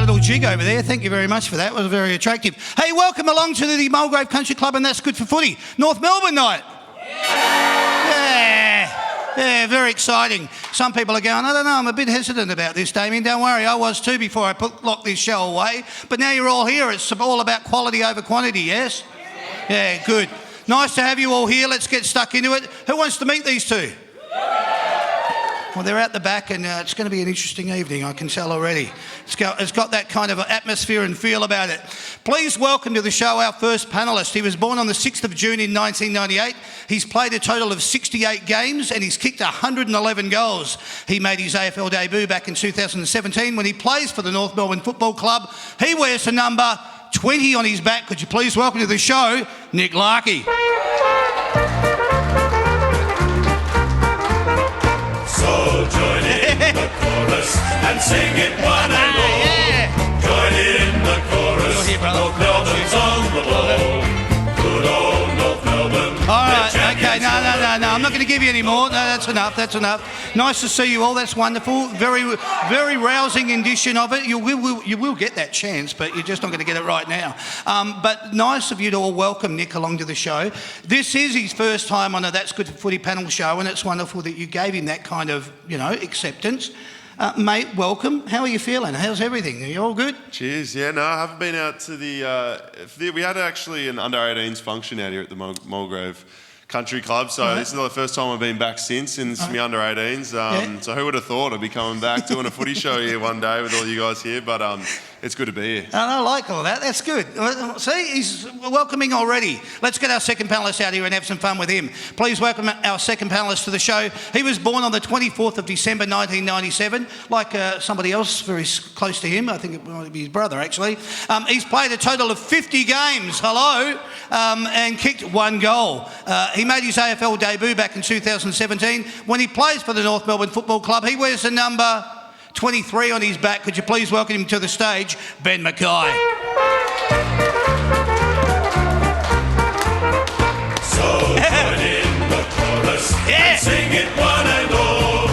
little jig over there. Thank you very much for that. It was very attractive. Hey, welcome along to the Mulgrave Country Club, and that's good for footy. North Melbourne night. Yeah, very exciting. Some people are going, I don't know, I'm a bit hesitant about this, Damien. Don't worry, I was too before I locked this show away. But now you're all here. It's all about quality over quantity, yes? Yeah, good. Nice to have you all here. Let's get stuck into it. Who wants to meet these two? Well, they're out the back, and it's going to be an interesting evening, I can tell already. It's got that kind of atmosphere and feel about it. Please welcome to the show our first panellist. He was born on the 6th of June in 1998. He's played a total of 68 games, and he's kicked 111 goals. He made his AFL debut back in 2017 when he plays for the North Melbourne Football Club. He wears the number 20 on his back. Could you please welcome to the show, Nick Larkey. So join in the chorus and sing it one and all. Yeah. Join in the chorus. Here, North Melbourne's on the ball. Good old North Melbourne. All right, okay, no. I'm not going to give you any more. No, that's enough. Nice to see you all. That's wonderful. Very rousing edition of it. You will get that chance, but you're just not going to get it right now. But nice of you to all welcome Nick along to the show. This is his first time on a That's Good for Footy panel show, and it's wonderful that you gave him that kind of, acceptance. Mate, welcome. How are you feeling? How's everything? Are you all good? Cheers. Yeah, no, I haven't been out to we had actually an under-18s function out here at the Mulgrave Country Club, so this is the first time I've been back since my under-18s. So who would have thought I'd be coming back doing a footy show here one day with all you guys here, but it's good to be here. And I like all that. That's good. See, he's welcoming already. Let's get our second panellist out here and have some fun with him. Please welcome our second panellist to the show. He was born on the 24th of December 1997, like somebody else very close to him. I think it might be his brother, actually. He's played a total of 50 games, and kicked 1 goal. He made his AFL debut back in 2017 when he plays for the North Melbourne Football Club. He wears the number 23 on his back. Could you please welcome him to the stage, Ben Mackay. So join in the chorus and sing it one and all.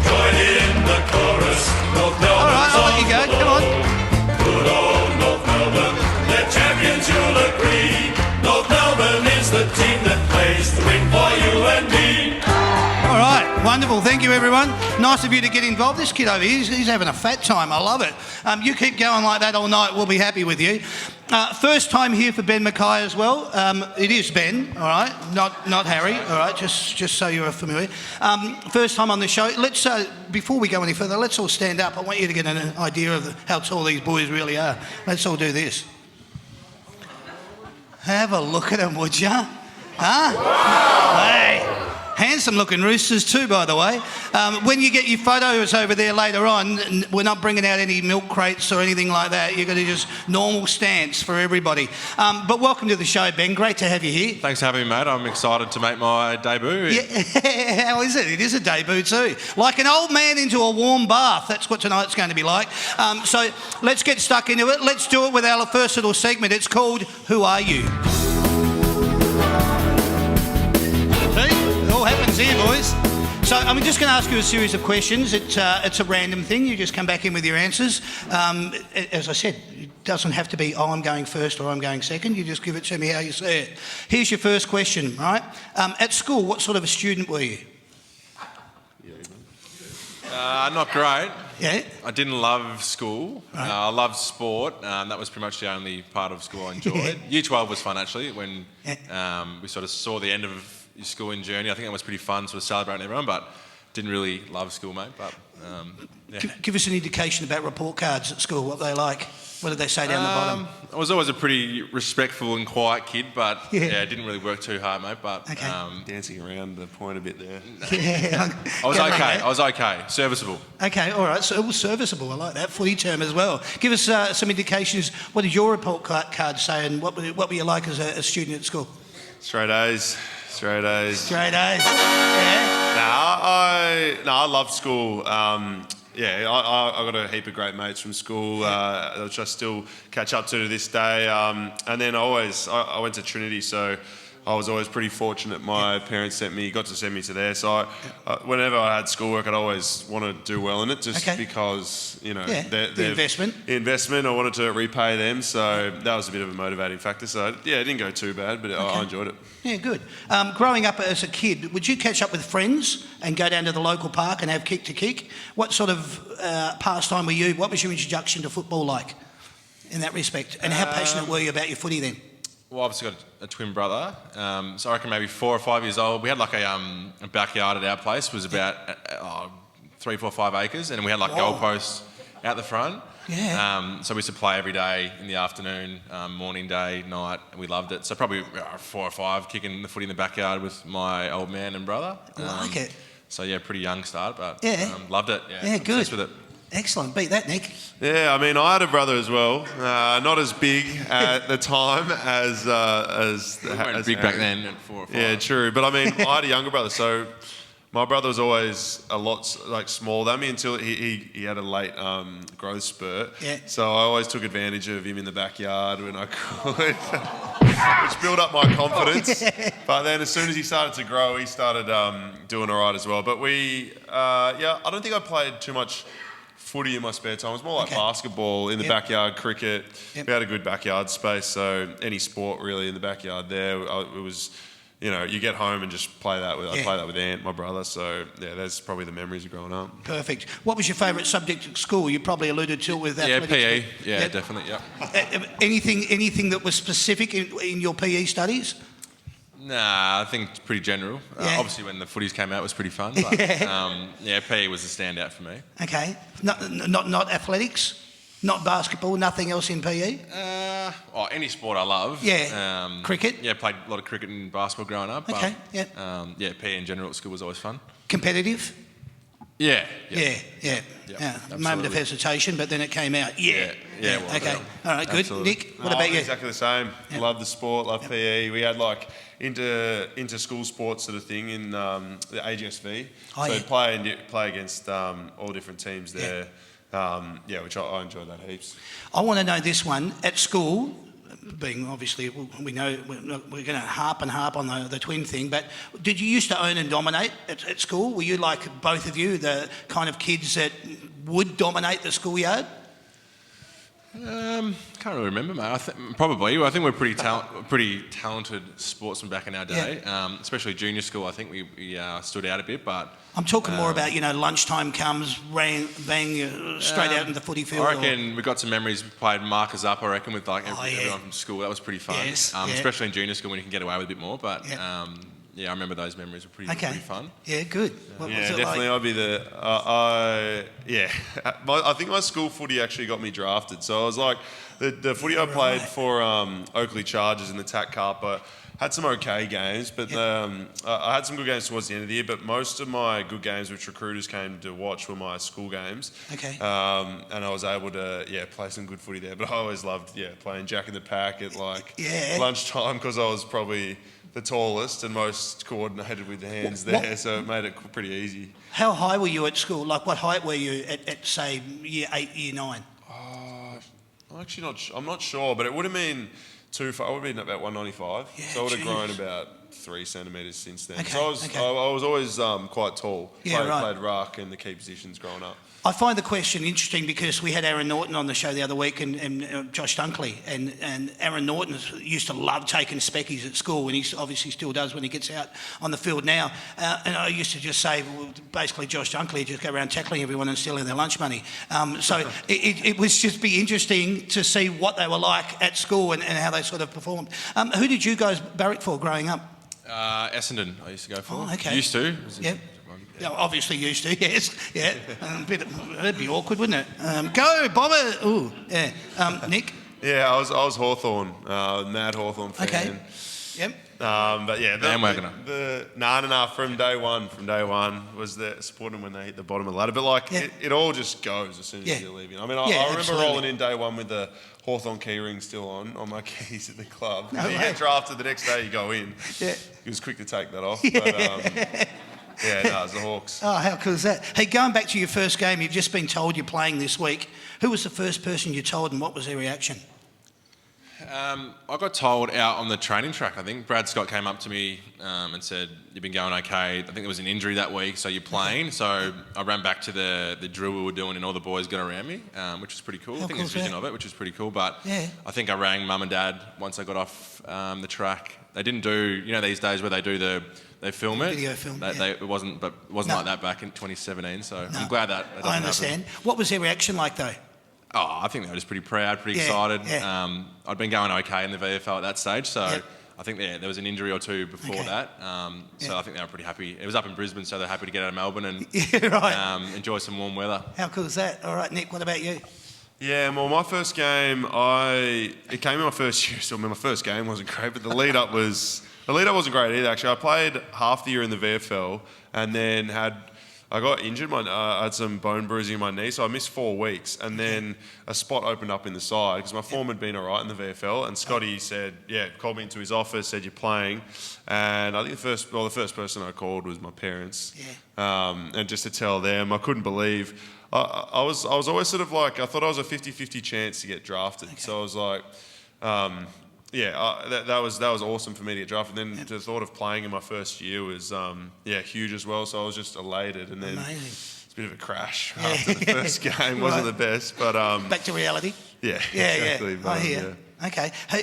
Join in the chorus. North Melbourne's all right, I'll let you go. Come on. Good old North Melbourne, they're champions, you'll agree. North Melbourne is the team that plays to win for you and me. All right, wonderful. Thank you, everyone. Nice of you to get involved. This kid over here, he's having a fat time. I love it. You keep going like that all night. We'll be happy with you. First time here for Ben Mackay as well. It is Ben, all right, not Harry, all right, just so you're familiar. First time on the show. Let's, before we go any further, let's all stand up. I want you to get an idea of how tall these boys really are. Let's all do this. Have a look at them, would ya? Huh? Wow. Hey. Handsome looking roosters too, by the way. When you get your photos over there later on, we're not bringing out any milk crates or anything like that. You're going to just normal stance for everybody. But welcome to the show, Ben. Great to have you here. Thanks for having me, mate. I'm excited to make my debut. Yeah, how is it? It is a debut too. Like an old man into a warm bath. That's what tonight's going to be like. So let's get stuck into it. Let's do it with our first little segment. It's called Who Are You? All happens here, boys. So I'm just going to ask you a series of questions. It's a random thing. You just come back in with your answers. As I said, it doesn't have to be, I'm going first or I'm going second. You just give it to me how you see it. Here's your first question, right? At school, what sort of a student were you? Not great. Yeah? I didn't love school. Right. I loved sport. That was pretty much the only part of school I enjoyed. Yeah. Year 12 was fun, actually, when we sort of saw the end of your schooling journey. I think that was pretty fun, sort of celebrating everyone, but didn't really love school, mate. But Give us an indication about report cards at school, what they like. What did they say down the bottom? I was always a pretty respectful and quiet kid, but it didn't really work too hard, mate. But dancing around the point a bit there. Yeah, I was okay. Serviceable. Okay, all right. So it was serviceable. I like that footy term as well. Give us some indications. What did your report card say, and what were you like as a student at school? Straight A's. Yeah. I loved school. I got a heap of great mates from school, which I still catch up to this day. And then I went to Trinity, so I was always pretty fortunate. My parents got to send me to there. So whenever I had schoolwork, I'd always want to do well in it, just because, you know, the investment. I wanted to repay them. So that was a bit of a motivating factor. So yeah, it didn't go too bad, but I enjoyed it. Yeah, good. Growing up as a kid, would you catch up with friends and go down to the local park and have kick to kick? What sort of pastime were you? What was your introduction to football like in that respect? And how passionate were you about your footy then? Well, obviously got a twin brother, so I reckon maybe 4 or 5 years old. We had like a backyard at our place. It was about 3, 4, 5 acres, and we had like goalposts out the front. Yeah. So we used to play every day in the afternoon, morning, day, night, and we loved it. So probably 4 or 5 kicking the footy in the backyard with my old man and brother. I like it. So yeah, pretty young start, but loved it. Yeah, good. Obsessed with it. Excellent. Beat that, Nick. Yeah, I mean, I had a brother as well. Not as big at the time as big back then at 4 or 5. Yeah, true. But I mean, I had a younger brother, so my brother was always a lot like smaller than me until he had a late growth spurt. Yeah. So I always took advantage of him in the backyard when I could, which built up my confidence. But then as soon as he started to grow, he started doing all right as well. But I don't think I played too much footy in my spare time. It was more like basketball in the backyard, cricket. We had a good backyard space, so any sport really in the backyard there. It was, you know, you get home and just play that with. I play that with Ant, my brother. So yeah, that's probably the memories of growing up. Perfect. What was your favourite subject at school? You probably alluded to it with athletics. PE. Yeah, definitely. Yeah. Anything that was specific in your PE studies? Nah, I think it's pretty general. Obviously, when the footies came out, it was pretty fun. But PE was the standout for me. Okay. Not athletics? Not basketball? Nothing else in PE? Any sport I love. Yeah. Cricket? Yeah, played a lot of cricket and basketball growing up. Okay, But, PE in general at school was always fun. Competitive? Yeah. Moment of hesitation, but then it came out. Yeah. Okay. All right, good. Absolutely. Nick, what about you? Exactly the same. Love the sport, love PE. We had like inter-school sports sort of thing in the AGSV. Play against all different teams there. Which I enjoy that heaps. I want to know this one. At school, being obviously, we know we're going to harp on the twin thing, but did you used to own and dominate at school? Were you like both of you, the kind of kids that would dominate the schoolyard? Can't really remember, mate. Probably. I think we're pretty talented sportsmen back in our day, especially junior school. I think we stood out a bit, but I'm talking more about, lunchtime comes, bang straight out in the footy field. I reckon we got some memories. We played markers up, I reckon, with everyone from school. That was pretty fun, especially in junior school when you can get away with a bit more. But I remember those memories were pretty fun. Yeah, good. What was it definitely. like? I'd be I think my school footy actually got me drafted. So I was like, the footy I played for Oakley Chargers in the TAC Cup. I had some okay games, but I had some good games towards the end of the year. But most of my good games, which recruiters came to watch, were my school games. Okay. And I was able to play some good footy there. But I always loved playing Jack in the Pack at lunchtime because I was probably the tallest and most coordinated with the hands there, so it made it pretty easy. How high were you at school? Like, what height were you at say, year 8, year 9? I'm actually I'm not sure, but it would have been too far. I would have been about 195, so I would have grown about 3 centimetres since then. Okay, So I was always quite tall. Played ruck and the key positions growing up. I find the question interesting because we had Aaron Norton on the show the other week and Josh Dunkley, and Aaron Norton used to love taking speckies at school, and he obviously still does when he gets out on the field now. And I used to just say, well, basically Josh Dunkley just go around tackling everyone and stealing their lunch money. So it was just be interesting to see what they were like at school and how they sort of performed. Who did you guys barrack for growing up? Essendon I used to go for. Oh, okay. Used to. Yep. Yeah, obviously used to, yes. Yeah. That'd be awkward, wouldn't it? Go, Bomber! Ooh, yeah. Nick? Yeah, I was Hawthorn, mad Hawthorn fan. Okay. Yep. But yeah, bandwagoner. From day one was there supporting when they hit the bottom of the ladder. But it all just goes as soon as you're leaving. I mean, I remember rolling in day one with the Hawthorn key ring still on my keys at the club. You get drafted the next day, you go in. Yeah. He was quick to take that off. Yeah. But, it was the Hawks. Oh, how cool is that? Hey, going back to your first game, you've just been told you're playing this week. Who was the first person you told and what was their reaction? I got told out on the training track. I think Brad Scott came up to me and said, "You've been going okay." I think there was an injury that week, so you're playing. So I ran back to the drill we were doing, and all the boys got around me, which was pretty cool. I think there's vision of it, which is pretty cool. But I think I rang Mum and Dad once I got off the track. They didn't do, these days where they do they film it. Video film. It wasn't like that back in 2017. So I'm glad that it doesn't I understand. happen. What was their reaction like though? Oh, I think they were just pretty proud, pretty excited. I'd been going okay in the VFL at that stage, so I think there was an injury or two before that. So I think they were pretty happy. It was up in Brisbane, so they're happy to get out of Melbourne and enjoy some warm weather. How cool is that? All right, Nick, what about you? Yeah, well, my first game, it came in my first year, so my first game wasn't great, but the lead-up wasn't great either, actually. I played half the year in the VFL and then I got injured. I had some bone bruising in my knee, so I missed 4 weeks. And then a spot opened up in the side because my form had been all right in the VFL. And Scotty said, called me into his office, said, "You're playing." And I think the first person I called was my parents. And just to tell them, I couldn't believe. I was always sort of like, I thought I was a 50-50 chance to get drafted. So I was like, that was awesome for me to get drafted. And then the thought of playing in my first year was huge as well. So I was just elated. And then it's a bit of a crash after the first game. Wasn't the best, but back to reality. Yeah, exactly. But, I hear. Okay. Hey,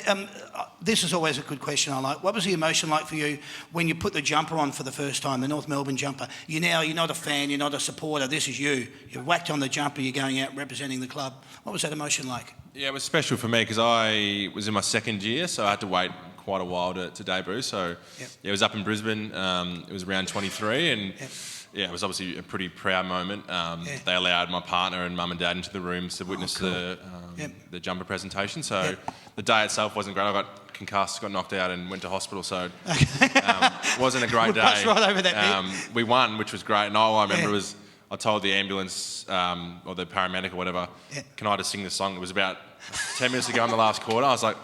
this is always a good question I like. What was the emotion like for you when you put the jumper on for the first time, the North Melbourne jumper? You're not a fan, you're not a supporter. This is you. You're whacked on the jumper. You're going out representing the club. What was that emotion like? Yeah, it was special for me because I was in my second year, so I had to wait quite a while to debut. So it was up in Brisbane. It was around 23, and it was obviously a pretty proud moment. They allowed my partner and mum and dad into the rooms to witness the jumper presentation. So the day itself wasn't great. I got concussed, got knocked out, and went to hospital. So wasn't a great day. Passed right over that bit. We won, which was great. And all I remember was I told the ambulance or the paramedic or whatever, "Can I just sing the song?" It was about 10 minutes to go in the last quarter. I was like,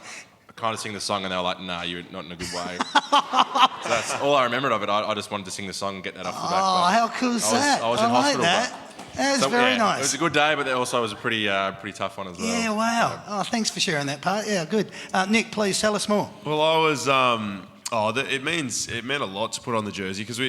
"I kind of sing the song," and they were like, "Nah, you're not in a good way." So that's all I remembered of it. I just wanted to sing the song and get that off the back. Oh, how cool is that? I was in hospital. That. That's very nice. It was a good day, but it also was a pretty tough one as well. Yeah, wow. Oh, thanks for sharing that part. Yeah, good. Nick, please tell us more. Well, I was. It meant a lot to put on the jersey because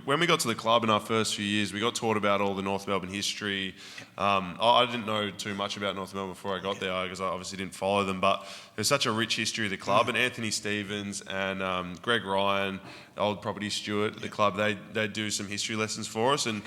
when we got to the club in our first few years, we got taught about all the North Melbourne history. I didn't know too much about North Melbourne before I got there because I obviously didn't follow them, but there's such a rich history of the club. And Anthony Stevens and Greg Ryan, old property steward at the club, they do some history lessons for us. And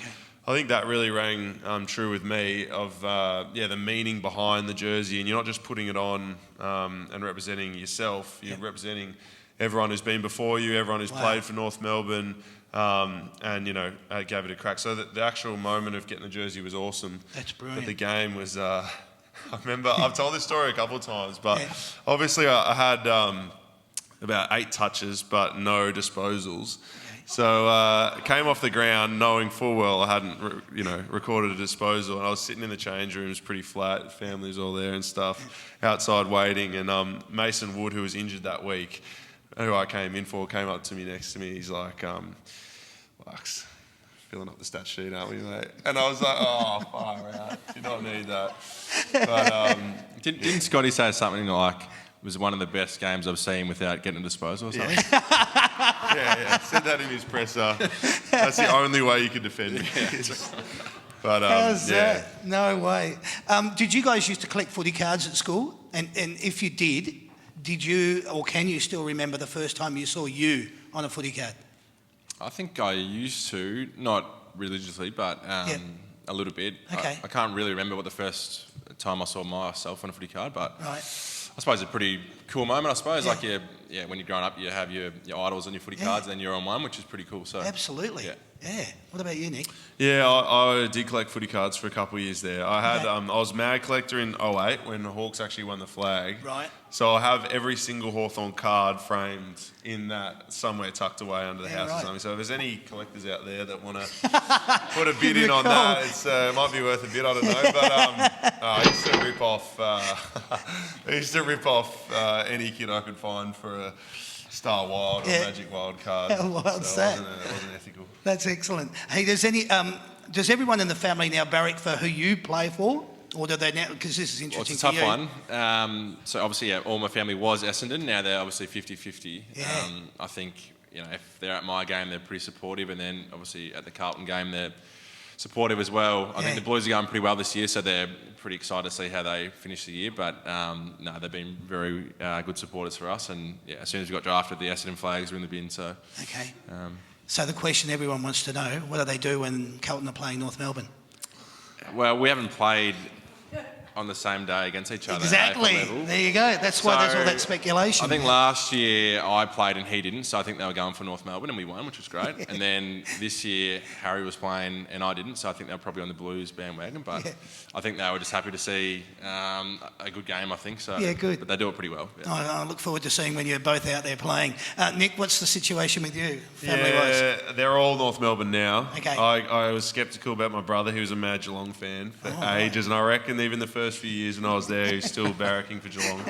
I think that really rang true with me of the meaning behind the jersey. And you're not just putting it on and representing yourself, you're representing everyone who's been before you, everyone who's played for North Melbourne. Gave it a crack. So the actual moment of getting the jersey was awesome. That's brilliant. But the game was, I remember, I've told this story a couple of times, but obviously I had about 8 touches, but no disposals. So came off the ground knowing full well I hadn't, recorded a disposal, and I was sitting in the change room. It was pretty flat. Family was all there and stuff, outside waiting. And Mason Wood, who was injured that week, who I came in for, came up to me next to me. He's like, "Lux, filling up the stat sheet, aren't we, mate?" And I was like, "Oh, far out. Do not need that." But didn't Scotty say something like, "It was one of the best games I've seen without getting a disposal" or something? Yeah. Said that in his presser. That's the only way you could defend me. But how's that? No way. Did you guys used to collect footy cards at school? And if you did you or can you still remember the first time you saw you on a footy card? I think I used to, not religiously, but a little bit. Okay. I can't really remember what the first time I saw myself on a footy card, but right. I suppose it's a pretty cool moment. I suppose when you're growing up, you have your idols on your footy cards, and then you're on one, which is pretty cool. So absolutely. Yeah. What about you, Nick? Yeah, I did collect footy cards for a couple of years there. I had I was mad collector in 2008 when the Hawks actually won the flag. Right. So I have every single Hawthorn card framed in that somewhere tucked away under the house or something. So if there's any collectors out there that want to put a bid in on that, it might be worth a bid. I don't know. But I used to rip off any kid I could find for a Star Wild or Magic Wild card. How wild's that? It wasn't ethical. That's excellent. Hey, does everyone in the family now barrack for who you play for? Or do they now, because this is Well, interesting it's a tough for you. one. So obviously, all my family was Essendon. Now they're obviously 50-50. Yeah. I think, if they're at my game, they're pretty supportive. And then obviously at the Carlton game, they're supportive as well. I think the Blues are going pretty well this year, so they're pretty excited to see how they finish the year. But no, they've been very good supporters for us. And as soon as we got drafted, the Essendon flags were in the bin. So Okay. So the question everyone wants to know, what do they do when Carlton are playing North Melbourne? well, we haven't played on the same day against each other. Exactly. At AFL level. There you go. That's why there's all So, that speculation. I think last year I played and he didn't, so I think they were going for North Melbourne and we won, which was great. And then this year Harry was playing and I didn't, so I think they were probably on the Blues bandwagon. But I think they were just happy to see a good game, I think. So, Yeah, good. But they do it pretty well. Yeah. I look forward to seeing when you're both out there playing. Nick, what's the situation with you, family-wise? Yeah, they're all North Melbourne now. Okay. I was sceptical about my brother, who was a mad Geelong fan for ages, and I reckon even the first few years when I was there, he was still barracking for Geelong.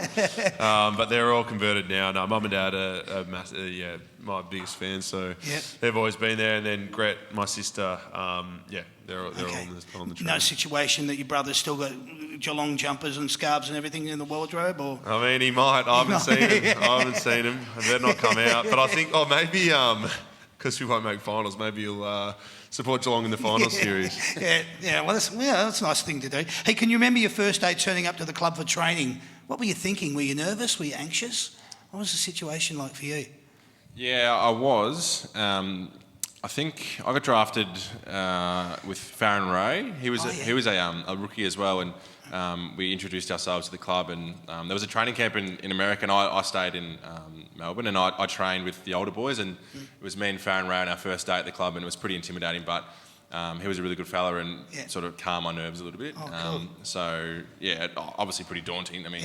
But they're all converted now. No, mum and dad are my biggest fans, so they've always been there. And then Gret, my sister, they're all on the train. No situation that your brother's still got Geelong jumpers and scarves and everything in the wardrobe, or? I mean, he might. I haven't seen him. I haven't seen him. It better not come out. But I think, maybe because we won't make finals, maybe he'll support Geelong in the final series. Well, that's a nice thing to do. Hey, can you remember your first day turning up to the club for training? What were you thinking? Were you nervous? Were you anxious? What was the situation like for you? Yeah, I was. I think I got drafted with Farron Ray. He was a rookie as well, and we introduced ourselves to the club. And there was a training camp in America, and I stayed in Melbourne, and I trained with the older boys. And it was me and Farron Ray on our first day at the club, and it was pretty intimidating. But he was a really good fella and sort of calmed my nerves a little bit. Cool. So yeah, obviously pretty daunting. I mean,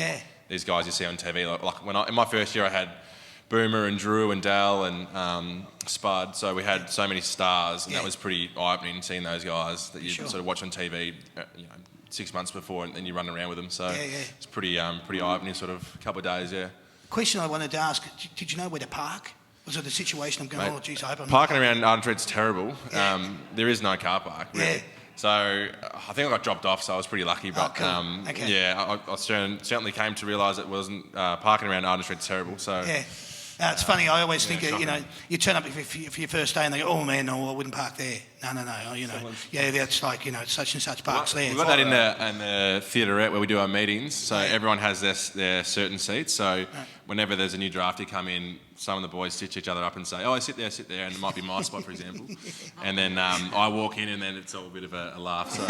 these guys you see on TV, like in my first year, I had Boomer and Drew and Dal and Spud, so we had so many stars, and that was pretty eye-opening seeing those guys that you sort of watch on TV, 6 months before, and then you run around with them. So it's pretty eye-opening sort of couple of days. Yeah. Question I wanted to ask: did you know where to park? Was it a situation of going, Mate, I hope I'm parking around Arden Street's terrible. There is no car park. Really. So I think I got dropped off, so I was pretty lucky. But cool. I certainly came to realise it wasn't parking around Arden Street's terrible. So. It's funny, I always think, you turn up for your first day and they go, oh man, no, I wouldn't park there. No, that's like, such and such parks there. We've got that in the theaterette where we do our meetings, so everyone has their certain seats. So whenever there's a new draftee come in, some of the boys stitch each other up and say, oh, sit there, and it might be my spot, for example. And then I walk in and then it's all a bit of a laugh. So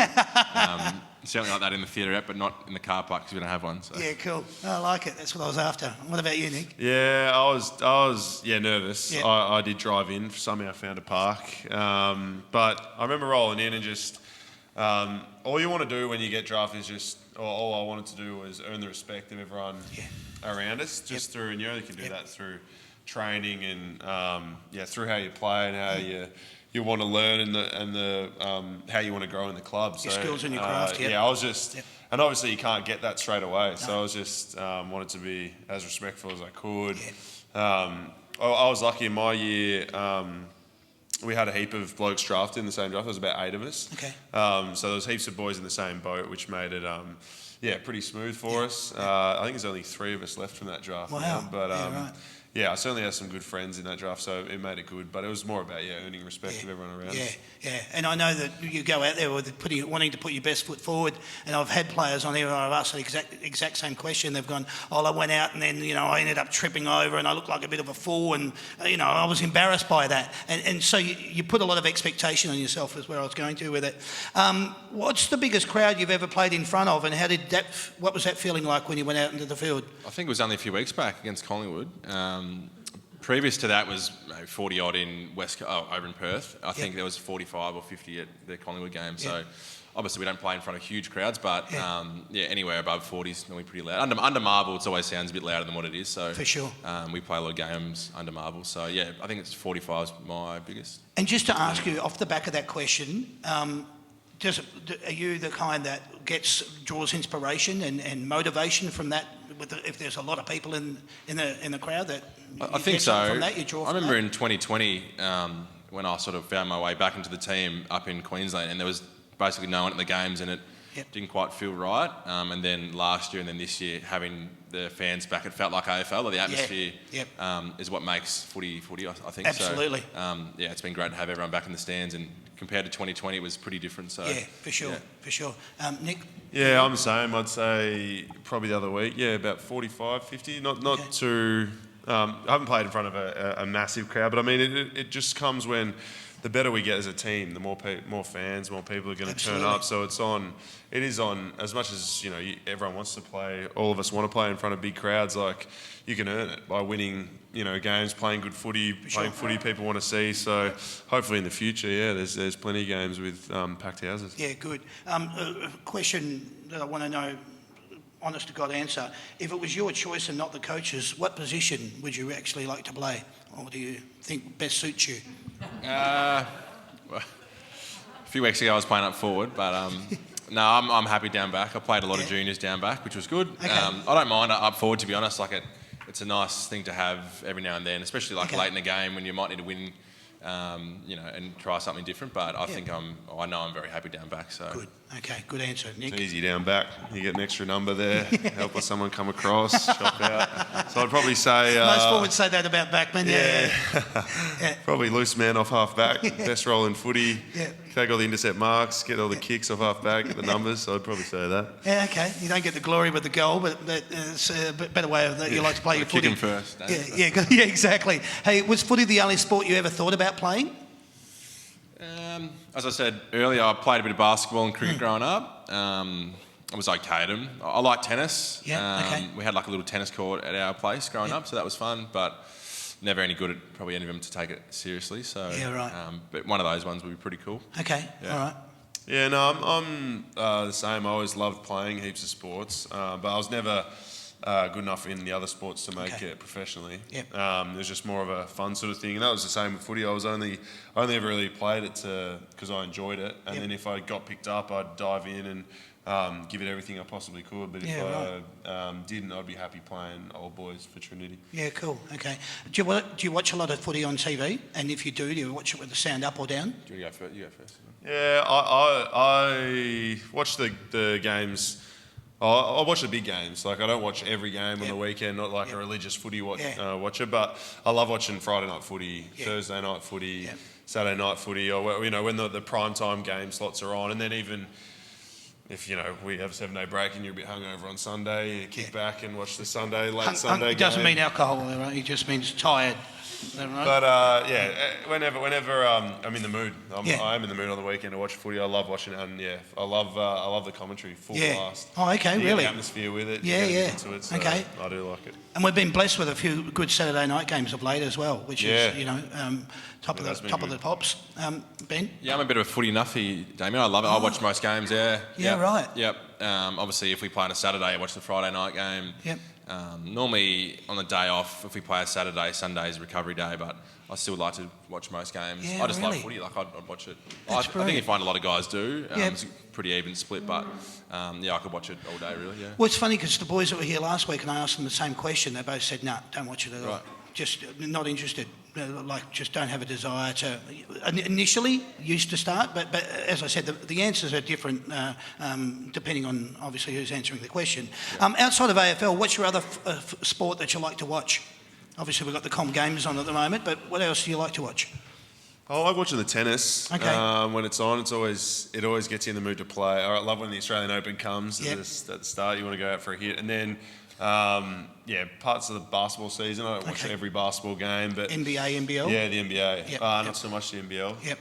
certainly like that in the theaterette, but not in the car park because we don't have one. So. Yeah, cool. I like it. That's what I was after. What about you, Nick? Yeah, I was nervous. Yeah. I did drive in, somehow found a park. But I remember rolling in and just, all you want to do when you get drafted is just, all I wanted to do was earn the respect of everyone around us, just through, and you only can do that through training and, through how you play and how you want to learn and the how you want to grow in the club. Your skills and your craft, I was just, and obviously you can't get that straight away. So I was just wanted to be as respectful as I could. I was lucky in my year. We had a heap of blokes drafted in the same draft. There was about 8 of us. Okay. So there was heaps of boys in the same boat, which made it pretty smooth for us. I think there's only 3 of us left from that draft. Wow. Now, but right. I certainly had some good friends in that draft, so it made it good. But it was more about earning respect of everyone around us. And I know that you go out there with wanting to put your best foot forward. And I've had players on here who I've asked the exact same question. They've gone, I went out and then I ended up tripping over and I looked like a bit of a fool, and I was embarrassed by that. And so you put a lot of expectation on yourself, is where I was going to with it. What's the biggest crowd you've ever played in front of, and what was that feeling like when you went out into the field? I think it was only a few weeks back against Collingwood. Previous to that was 40 odd in over in Perth. I think there was 45 or 50 at the Collingwood game. So obviously we don't play in front of huge crowds, but anywhere above 40 is normally pretty loud. Under Marvel, it always sounds a bit louder than what it is. So for sure, we play a lot of games under Marvel. So I think it's 45 is my biggest. And just to ask you off the back of that question. Are you the kind that draws inspiration and motivation from that? If there's a lot of people in the crowd that I think so. From that, you draw I remember in 2020 when I sort of found my way back into the team up in Queensland, and there was basically no one at the games, and didn't quite feel right. And then last year and then this year, having the fans back, it felt like AFL, or the atmosphere is what makes footy, I think. Absolutely. So, it's been great to have everyone back in the stands, and compared to 2020, it was pretty different. So yeah, for sure. Nick? Yeah, I'm the same. I'd say probably the other week, about 45, 50. Not too... I haven't played in front of a massive crowd, but I mean, it just comes when the better we get as a team, the more fans, more people are going to turn up. So it is on, as much as, everyone wants to play, all of us want to play in front of big crowds, like, you can earn it by winning, games, playing good footy, footy people want to see. So hopefully in the future, there's plenty of games with packed houses. Yeah, good. A question that I want to know, honest to God answer. If it was your choice and not the coach's, what position would you actually like to play? Or do you think best suits you? Well, a few weeks ago I was playing up forward, but no, I'm happy down back. I played a lot of juniors down back, which was good. Okay. I don't mind up forward, to be honest. Like it's a nice thing to have every now and then, especially late in the game when you might need to win, and try something different. But I think I know I'm very happy down back. So Good. Okay, good answer, Nick. It's easy down back. You get an extra number there, help with someone come across, chop out. So I'd probably say... Most forwards say that about backmen, yeah. Probably loose man off half back, best role in footy, Yeah. take all the intercept marks, get all the kicks off half back, get the numbers, so I'd probably say that. Yeah, okay. You don't get the glory with the goal, but it's a better way of that you like to play your kick footy. him first. Yeah, exactly. Hey, was footy the only sport you ever thought about playing? As I said earlier, I played a bit of basketball and cricket growing up. I was okay at them. I like tennis. Yeah, okay. We had like a little tennis court at our place growing up, so that was fun, but never any good at probably any of them to take it seriously. So, Yeah, right. But one of those ones would be pretty cool. Okay, Yeah. all right. Yeah, no, I'm the same. I always loved playing heaps of sports, but I was never good enough in the other sports to make it professionally. Yep. It was just more of a fun sort of thing, and that was the same with footy. I only ever really played it because I enjoyed it, and then if I got picked up, I'd dive in and give it everything I possibly could. But if I didn't, I'd be happy playing old boys for Trinity. Yeah, cool. Okay. Do you watch a lot of footy on TV? And if you do you watch it with the sound up or down? Do you go first? You go first. Yeah, I watch the games. I watch the big games. Like, I don't watch every game on the weekend, not like a religious footy watcher, but I love watching Friday night footy, Thursday night footy, Saturday night footy, or when the prime time game slots are on, and then even if we have a 7-day break and you're a bit hungover on Sunday, you kick back and watch the Sunday game. It doesn't mean alcohol, right? It just means tired. Is that right? But whenever I'm in the mood, I am in the mood on the weekend to watch footy. I love watching it, and I love the commentary full blast. Oh, okay, You get really? the atmosphere with it. Yeah, you yeah. get into it, so Okay. I do like it. And we've been blessed with a few good Saturday night games of late as well, which is top of the pops. Ben? Yeah, I'm a bit of a footy nuffy, Damien. I love it. I watch most games, Yeah, Yep. right. Yep. Obviously, if we play on a Saturday, I watch the Friday night game. Yep. Normally, on the day off, if we play a Saturday, Sunday is recovery day, but I still like to watch most games. Yeah, I just really? like footy. Like, I'd watch it. That's I think you find a lot of guys do. Yep. It's a pretty even split, but I could watch it all day, really, yeah. Well, it's funny because the boys that were here last week and I asked them the same question, they both said, no, don't watch it at all. Right. Just not interested. Just don't have a desire to. Initially, used to start, but as I said, the answers are different depending on obviously who's answering the question. Yeah. Outside of AFL, what's your other sport that you like to watch? Obviously, we've got the Com Games on at the moment, but what else do you like to watch? I like watching the tennis. Okay. When it's on, it always gets you in the mood to play. I love when the Australian Open comes at the start. You want to go out for a hit, and then parts of the basketball season. I don't watch every basketball game, but NBA, NBL. Yeah, the NBA. Yep. Not so much the NBL. Yep.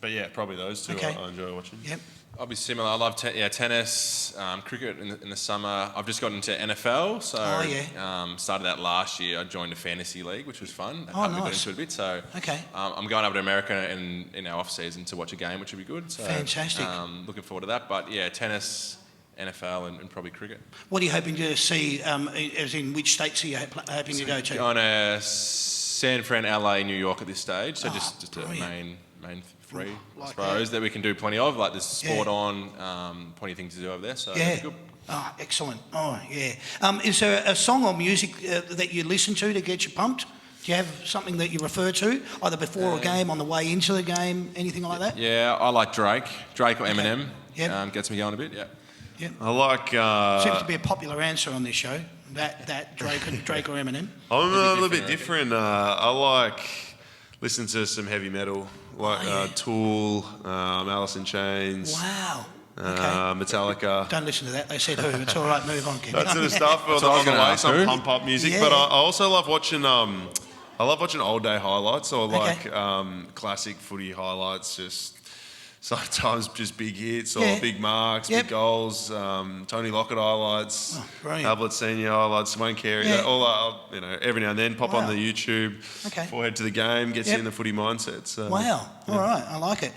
But yeah, probably those two. Okay. I enjoy watching. Yep. I'll be similar. I love tennis, cricket in the summer. I've just got into NFL, so started that last year. I joined a fantasy league, which was fun. Oh, Haven't got nice. into it a bit, so I'm going over to America in our off season to watch a game, which would be good. So, fantastic. Looking forward to that. But yeah, tennis, NFL, and probably cricket. What are you hoping to see? As in, which states are you hoping to go to? On a San Fran, LA, New York at this stage. So just a main three, I suppose, that we can do plenty of. Like, there's sport on, plenty of things to do over there. So it's good. Oh, excellent. Oh, yeah. Is there a song or music that you listen to get you pumped? Do you have something that you refer to, either before a game, on the way into the game, anything like that? Yeah, I like Drake or Eminem. Yep. Gets me going a bit. Yeah. Yep. I like. Seems to be a popular answer on this show. That Drake or Eminem. I'm a little bit different. I like listen to some heavy metal, like Tool, Alice in Chains. Wow. Metallica. Don't listen to that. They said who. It's all right. Move on. That sort of stuff. Or I was gonna way, ask some who. pump up music. Yeah. But I also love watching. I love watching old day highlights or like classic footy highlights. Just sometimes just big hits or big marks, big goals. Tony Lockett highlights. Oh, brilliant. Ablett Senior highlights. Wayne Carey. Yeah. All every now and then pop on the YouTube. Okay. Forehead to the game gets you in the footy mindset. So, Wow. All right. I like it.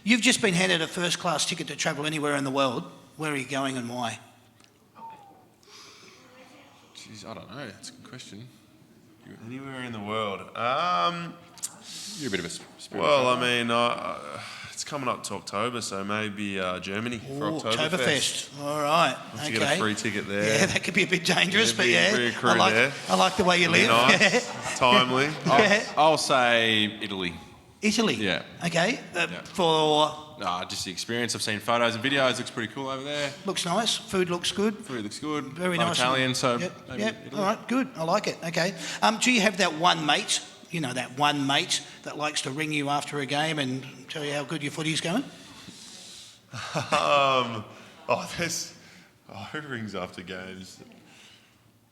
You've just been handed a first class ticket to travel anywhere in the world. Where are you going and why? Jeez, I don't know. That's a good question. Anywhere in the world. You're a bit of a spirit. Well, I mean, it's coming up to October, so maybe Germany for Oktoberfest. All right. To get a free ticket there. Yeah, that could be a bit dangerous, but be crew there. I like the way you live. Nice, timely. I'll say Italy. Italy. Yeah. Okay. For Just the experience. I've seen photos and videos. Looks pretty cool over there. looks nice. Food looks good. Food looks good. Very I'm nice. Italian, so Yep. maybe Yep. Italy. All right. Good. I like it. Okay. Do you have that one mate? You know, that one mate that likes to ring you after a game and tell you how good your footy's going? Who rings after games?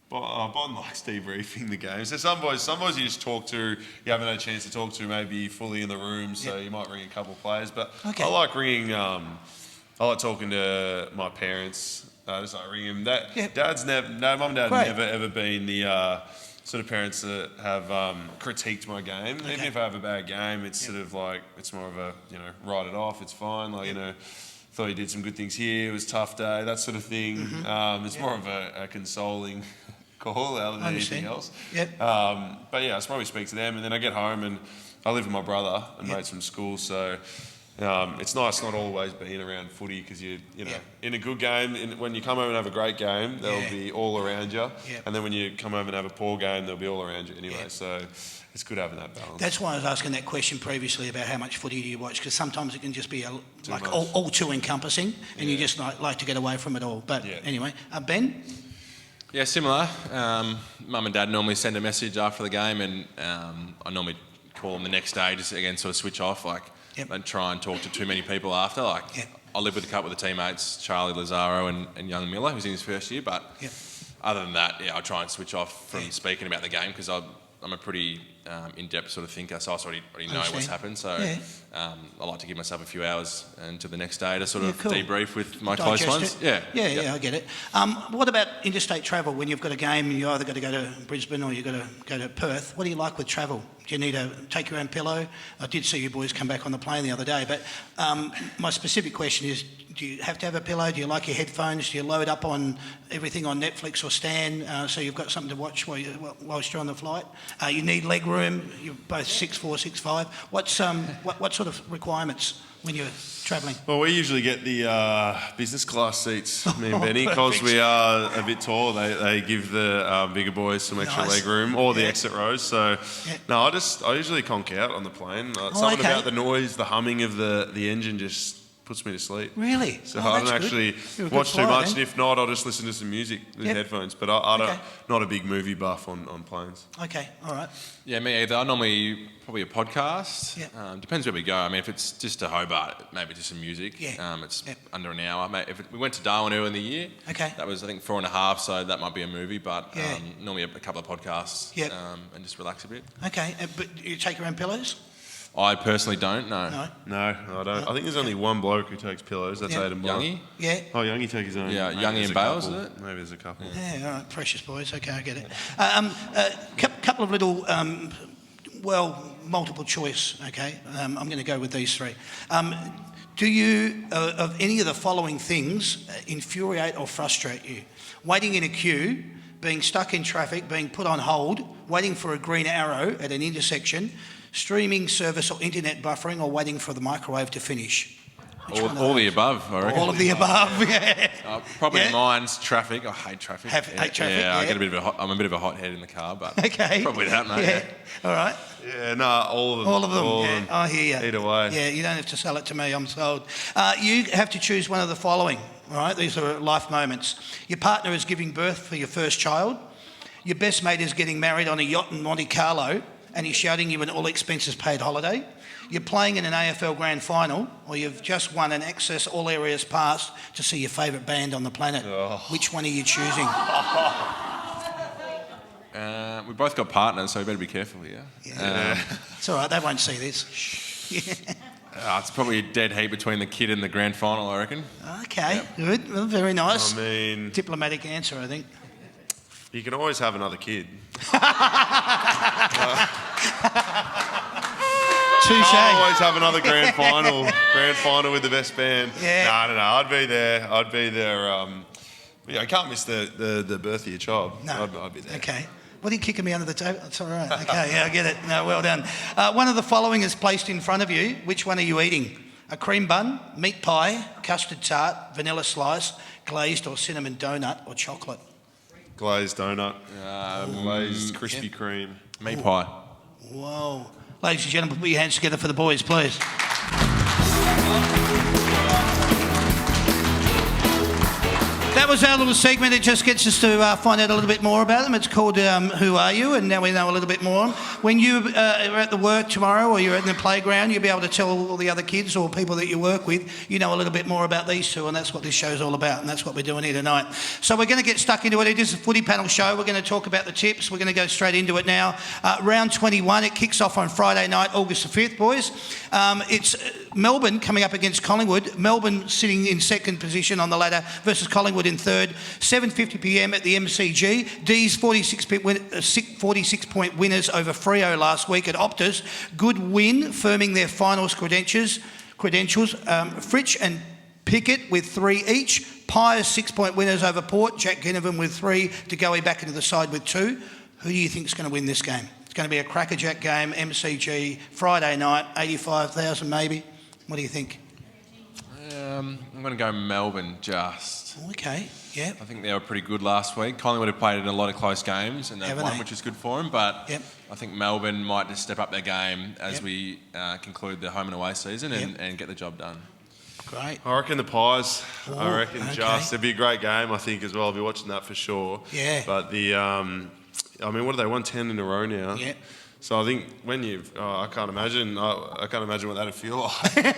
Bon likes debriefing the games. There's some boys you just talk to, you haven't had a chance to talk to maybe fully in the room, so you might ring a couple of players. But Okay. I like ringing, I like talking to my parents. I just like ringing them. Mum and dad Great. never ever been the sort of parents that have critiqued my game. Okay. Even if I have a bad game, it's sort of like, it's more of a, write it off, it's fine. Like, thought you did some good things here, it was a tough day, that sort of thing. Mm-hmm. It's more of a consoling call out than anything else. Yep. But yeah, I probably speak to them, and then I get home and I live with my brother and mates from school, so it's nice not always being around footy because in a good game, when you come home and have a great game, they'll be all around you, and then when you come home and have a poor game, they'll be all around you anyway. So it's good having that balance. That's why I was asking that question previously about how much footy do you watch, because sometimes it can just be all too encompassing, and you just like to get away from it all. But anyway, Ben? Yeah, similar. Mum and Dad normally send a message after the game, and I normally call them the next day, just again sort of switch off. Don't try and talk to too many people after. I live with a couple of the teammates, Charlie Lazaro and young Miller, who's in his first year. But other than that, I try and switch off from speaking about the game because I'm a pretty in-depth sort of thinker, so I already know what's happened. So I like to give myself a few hours until the next day to sort of debrief with my close ones. Yeah, I get it. What about interstate travel? When you've got a game and you either got to go to Brisbane or you've got to go to Perth, what do you like with travel? Do you need to take your own pillow? I did see you boys come back on the plane the other day, but my specific question is, do you have to have a pillow? Do you like your headphones? Do you load up on everything on Netflix or Stan so you've got something to watch whilst you're on the flight? You need leg room. You're both 6'4", 6'5". What sort of requirements when you're travelling? Well, we usually get the business class seats, me and Benny, because we are a bit tall. They give the bigger boys some extra leg room or the exit rows. So, no, I usually conk out on the plane. Something about the noise, the humming of the engine just puts me to sleep. Really? So I don't actually watch too much, and if not, I'll just listen to some music with headphones. But I don't, not a big movie buff on planes. Okay, all right. Yeah, me either. I normally probably a podcast. Depends where we go. I mean, if it's just to Hobart, maybe just some music. It's under an hour. If we went to Darwin earlier in the year, that was I think 4.5, so that might be a movie. But normally a couple of podcasts and just relax a bit. Okay, but you take your own pillows? I personally don't, no. No, I don't. I think there's only one bloke who takes pillows. That's Aidan Block. Youngie? Yeah. Oh, Youngie take his own. Yeah, Youngie and Bales, is it? Maybe there's a couple. Yeah, all right, precious boys. Okay, I get it. Couple of little, multiple choice, okay? I'm going to go with these three. Do you, of any of the following things, infuriate or frustrate you? Waiting in a queue, being stuck in traffic, being put on hold, waiting for a green arrow at an intersection, streaming service or internet buffering, or waiting for the microwave to finish? All the above, I reckon. All of the above, yeah. Probably Yeah. mine's traffic. I hate traffic. Hate traffic, Yeah, I yeah. get a bit of I'm a bit of a hothead in the car, but Okay. probably that, mate. Yeah. All right. Yeah, no, all of them. All of them. All Yeah. of them. I hear you. Either way. Yeah, you don't have to sell it to me, I'm sold. You have to choose one of the following, all right? These are life moments. Your partner is giving birth for your first child. Your best mate is getting married on a yacht in Monte Carlo and he's shouting you an all expenses paid holiday. You're playing in an AFL Grand Final, or you've just won an access all areas pass to see your favourite band on the planet. Oh. Which one are you choosing? We both got partners, so we better be careful here. Yeah. It's all right, they won't see this. It's probably a dead heat between the kid and the grand final, I reckon. Okay, good. Well, very nice. I mean, Diplomatic answer, I think. you can always have another kid. Touche. I'll always have another grand final with the best band. Yeah. No, I'd be there. I can't miss the birth of your child. No. I'd be there. Okay. What are you kicking me under the table? That's all right. Okay, yeah, I get it. No, well done. One of the following is placed in front of you. Which one are you eating? A cream bun, meat pie, custard tart, vanilla slice, glazed or cinnamon donut, or chocolate? Glazed donut. Glazed Krispy Yep. Kreme. Meat pie. Whoa. Ladies and gentlemen, put your hands together for the boys, please. That was our little segment. It just gets us to find out a little bit more about them. It's called Who Are You? And now we know a little bit more. When you are at the work tomorrow or you're in the playground, you'll be able to tell all the other kids or people that you work with, you know a little bit more about these two, and that's what this show's all about, and that's what we're doing here tonight. So we're going to get stuck into it. It is a footy panel show. We're going to talk about the tips. We're going to go straight into it now. Round 21, it kicks off on Friday night, August the 5th, boys. It's Melbourne coming up against Collingwood. Melbourne sitting in second position on the ladder versus Collingwood in third. 7:50pm at the MCG. D's 46-point winners over Freo last week at Optus. Good win, firming their finals credentials. Fritsch and Pickett with 3 each. Pies 6-point winners over Port. Jack Ginnivan with 3. DeGoey back into the side with 2. Who do you think is going to win this game? It's going to be a crackerjack game, MCG, Friday night, 85,000 maybe. What do you think? I'm going to go Melbourne just. Okay, yeah. I think they were pretty good last week. Collingwood have played in a lot of close games and they've Haven't won, they? which is good for them. But Yep. I think Melbourne might just step up their game as Yep. we conclude the home and away season and get the job done. Great. I reckon the Pies. Oh, I reckon okay. it'd be a great game, I think, as well. I'll be watching that for sure. Yeah. But what have they won 10 in a row now? Yeah. So I think when I can't imagine what that'd feel like.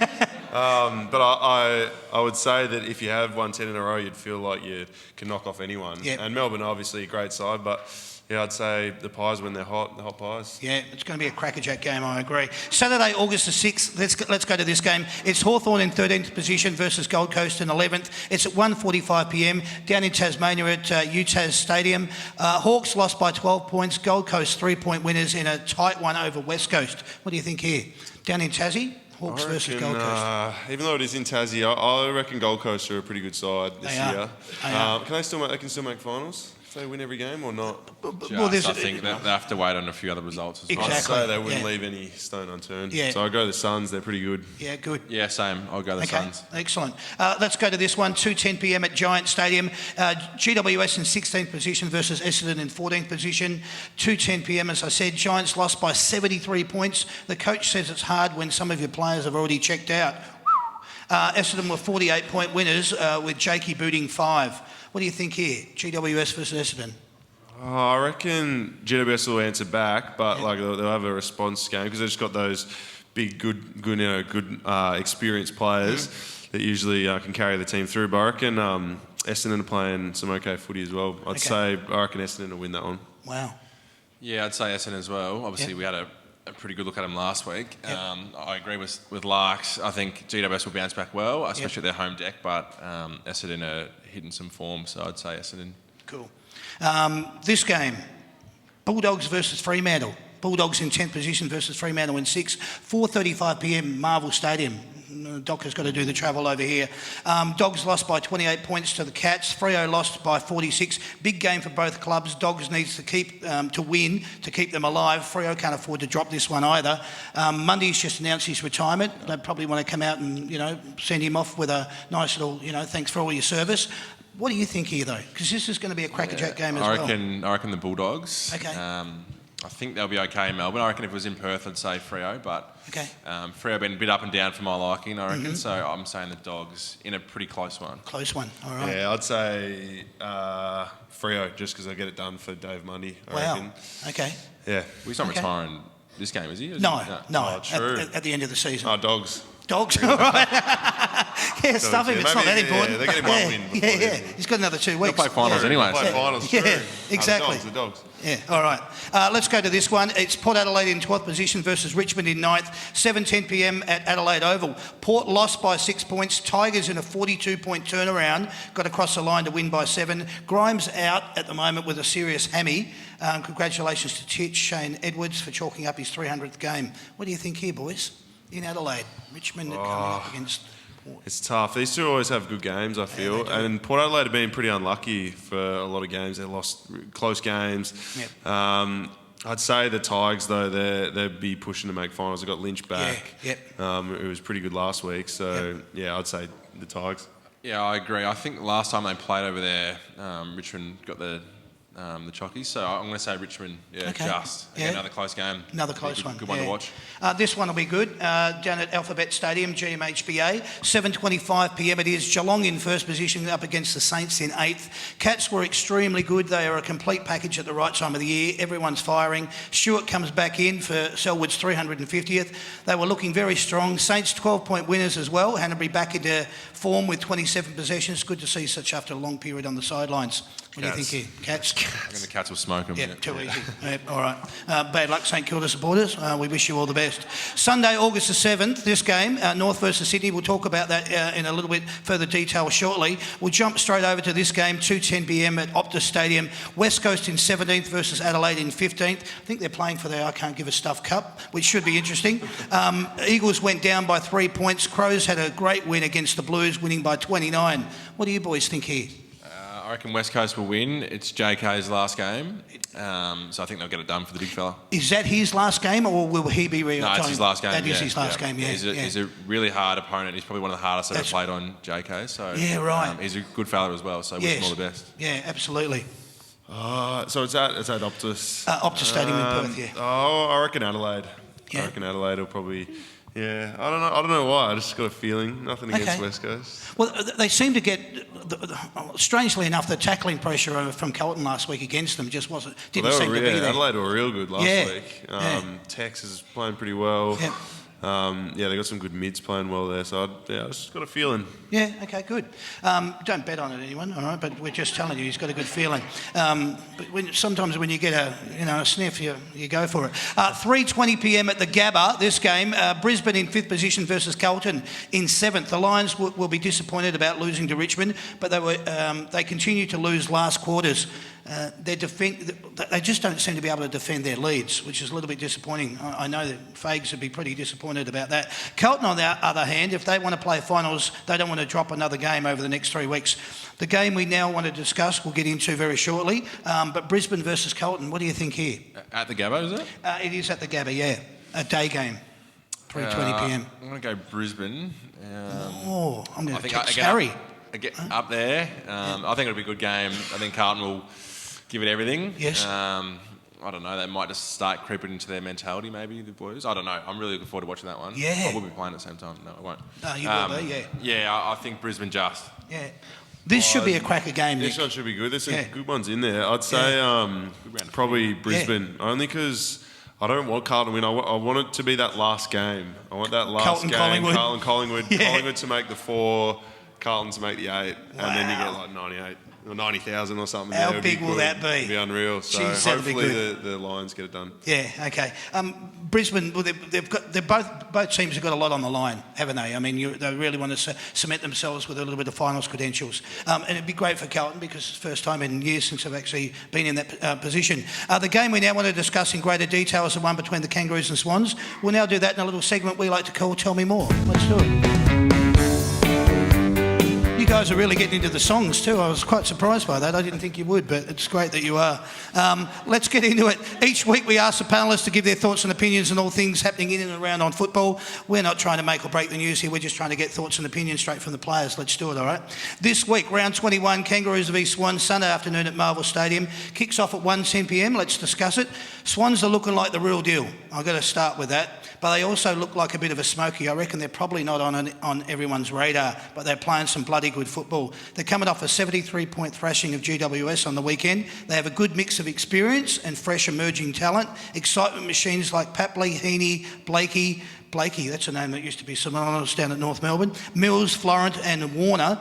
But I would say that if you have won 10 in a row, you'd feel like you can knock off anyone. Yep. And Melbourne, obviously, a great side, but yeah, I'd say the Pies when they're hot, the hot Pies. Yeah, it's going to be a crackerjack game, I agree. Saturday, August the 6th, let's go to this game. It's Hawthorn in 13th position versus Gold Coast in 11th. It's at 1:45pm down in Tasmania at UTAS Stadium. Hawks lost by 12 points. Gold Coast 3-point winners in a tight one over West Coast. What do you think here? Down in Tassie, Hawks versus Gold Coast. Even though it is in Tassie, I reckon Gold Coast are a pretty good side this They are. year. They are. Can they still make finals? If they win every game or not? Well, there's- I think they have to wait on a few other results as well. Exactly. I'd say they wouldn't Yeah. leave any stone unturned. Yeah. So I go the Suns, they're pretty good. Yeah, good. Yeah, same. I'll go the Okay, Suns. excellent. Let's go to this one, 2:10pm at Giant Stadium. GWS in 16th position versus Essendon in 14th position. 2:10pm, as I said, Giants lost by 73 points. The coach says it's hard when some of your players have already checked out. Essendon were 48-point winners with Jakey booting 5. What do you think here, GWS versus Essendon? I reckon GWS will answer back, but they'll have a response game because they've just got those big, good experienced players that usually can carry the team through. But I reckon Essendon are playing some okay footy as well. I reckon Essendon will win that one. Wow. Yeah, I'd say Essendon as well. Obviously, Yep. we had a pretty good look at them last week. Yep. I agree with Larks. I think GWS will bounce back well, especially at their home deck, but Essendon are hitting some form, so I'd say Essendon. Cool. This game, Bulldogs versus Fremantle. Bulldogs in 10th position versus Fremantle in 6th. 4:35pm, Marvel Stadium. Docker's got to do the travel over here. Dogs lost by 28 points to the Cats. Freo lost by 46. Big game for both clubs. Dogs needs to win to keep them alive. Freo can't afford to drop this one either. Mundy's just announced his retirement. They probably want to come out and, send him off with a nice little, thanks for all your service. What do you think here, though? Because this is going to be a crackerjack game as well. I reckon the Bulldogs. Okay. I think they'll be okay in Melbourne. I reckon if it was in Perth, I'd say Freo, but okay. Freo been a bit up and down for my liking, I reckon. So I'm saying the Dogs in a pretty close one. Close one, all right. Yeah, I'd say Freo, just because I get it done for Dave Mundy, I reckon. Okay. Yeah. Well, he's not retiring this game, is he? No. Oh, true. At the end of the season. Oh, Dogs. Dogs, all right. Stuff him, it's not that important. They're getting one win. Yeah. He's got another 2 weeks. They'll play finals anyway. Play finals, true. Yeah, exactly. The Dogs. Yeah, all right. Let's go to this one. It's Port Adelaide in 12th position versus Richmond in 9th. 7:10 p.m. at Adelaide Oval. Port lost by 6 points. Tigers in a 42-point turnaround. Got across the line to win by 7. Grimes out at the moment with a serious hammy. Congratulations to Titch, Shane Edwards, for chalking up his 300th game. What do you think here, boys? In Adelaide, Richmond coming up against Port. It's tough. These two always have good games, I feel. Yeah, and Port Adelaide have been pretty unlucky for a lot of games. They lost close games. Yep. I'd say the Tigers, though, they'd be pushing to make finals. They got Lynch back. Yep. It was pretty good last week. So, yeah, I'd say the Tigers. Yeah, I agree. I think last time they played over there, Richmond got the chockies, so I'm going to say Richmond. Yeah, Okay. Just Yeah. Another close game. Another close one. Good one to watch. This one will be good. Down at Alphabet Stadium, GMHBA, 7:25 p.m. It is. Geelong in first position up against the Saints in 8th. Cats were extremely good. They are a complete package at the right time of the year. Everyone's firing. Stewart comes back in for Selwood's 350th. They were looking very strong. Saints 12-point winners as well. Hanbury back into form with 27 possessions. Good to see such after a long period on the sidelines. What do you think here? Cats? I reckon the Cats will smoke them. Yeah, too easy. All right. Bad luck, St Kilda supporters. We wish you all the best. Sunday, August the 7th, this game, North versus Sydney. We'll talk about that in a little bit further detail shortly. We'll jump straight over to this game, 2:10 p.m. at Optus Stadium. West Coast in 17th versus Adelaide in 15th. I think they're playing for the I Can't Give a Stuff Cup, which should be interesting. Eagles went down by 3 points. Crows had a great win against the Blues, winning by 29. What do you boys think here? I reckon West Coast will win. It's JK's last game, so I think they'll get it done for the big fella. Is that his last game, or will he be retiring? No, it's his last game. That is his last game, yeah. He's a really hard opponent. He's probably one of the hardest I've ever played on JK. So yeah, right. He's a good fella as well, so wish him all the best. Yeah, absolutely. So it's at Optus. Optus Stadium in Perth, yeah. Oh, I reckon Adelaide. Yeah. I reckon Adelaide will probably... Yeah, I don't know why. I just got a feeling. Nothing against West Coast. Well, they seem to get, strangely enough, the tackling pressure from Carlton last week against them just didn't seem to be there. Adelaide were real good last week. Yeah. Tex is playing pretty well. Yep. They got some good mids playing well there. So I just got a feeling. Yeah, okay, good. Don't bet on it, anyone, all right? But we're just telling you, he's got a good feeling. But sometimes when you get a sniff, you go for it. 3:20 p.m. at the Gabba. This game, Brisbane in 5th position versus Carlton in 7th. The Lions will be disappointed about losing to Richmond, but they continue to lose last quarters. They just don't seem to be able to defend their leads, which is a little bit disappointing. I know that Fags would be pretty disappointed about that. Carlton, on the other hand, if they want to play finals, they don't want to drop another game over the next 3 weeks. The game we now want to discuss, we'll get into very shortly, but Brisbane versus Carlton, what do you think here? At the Gabba, is it? It is at the Gabba, yeah. A day game, 3:20 p.m. I'm going to go Brisbane. I'm going to text Harry. Up there. I think it'll be a good game. I think Carlton will give it everything. Yes. I don't know. They might just start creeping into their mentality, maybe, the Blues. I don't know. I'm really looking forward to watching that one. Yeah. I will be playing at the same time. No, I won't. No, you will be, yeah. Yeah, I think Brisbane just. Yeah. This should be a cracker game, Nick. This one should be good. There's some good ones in there. I'd say probably Brisbane, only because I don't want Carlton to win. I want it to be that last game. I want that last game. Collingwood. Yeah. Collingwood to make the 4, Carlton to make the 8, and then you get like 98 or 90,000 or something. How big will that be? It'll be unreal. So Jeez, hopefully the Lions get it done. Yeah, okay. Brisbane, well, both teams have got a lot on the line, haven't they? I mean, they really want to cement themselves with a little bit of finals credentials. And it'd be great for Carlton because it's the first time in years since they've actually been in that position. The game we now want to discuss in greater detail is the one between the Kangaroos and Swans. We'll now do that in a little segment we like to call Tell Me More. Let's do it. guys are really getting into the songs too. I was quite surprised by that. I didn't think you would, but it's great that you are. Let's get into it. Each week we ask the panellists to give their thoughts and opinions on all things happening in and around on football. We're not trying to make or break the news here. We're just trying to get thoughts and opinions straight from the players. Let's do it, all right? This week, round 21, Kangaroos v Swans, Sunday afternoon at Marvel Stadium. Kicks off at 1:10 p.m. Let's discuss it. Swans are looking like the real deal. I've got to start with that. But they also look like a bit of a smoky. I reckon they're probably not on everyone's radar, but they're playing some bloody good football. They're coming off a 73-point thrashing of GWS on the weekend. They have a good mix of experience and fresh emerging talent. Excitement machines like Papley, Heaney, Blakey, that's a name that used to be synonymous down at North Melbourne, Mills, Florent and Warner,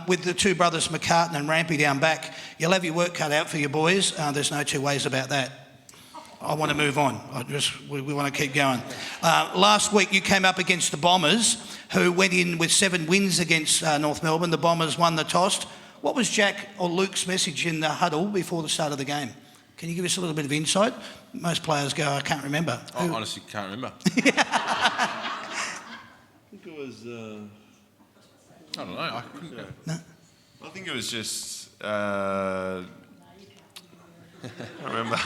with the two brothers McCartan and Rampy down back. You'll have your work cut out for you boys. There's no two ways about that. I want to move on. We want to keep going. Last week you came up against the Bombers, who went in with 7 wins against North Melbourne. The Bombers won the toss. What was Jack or Luke's message in the huddle before the start of the game? Can you give us a little bit of insight? Most players go, I can't remember. I honestly can't remember. I think it was... I don't know. No? I think it was just... I don't remember.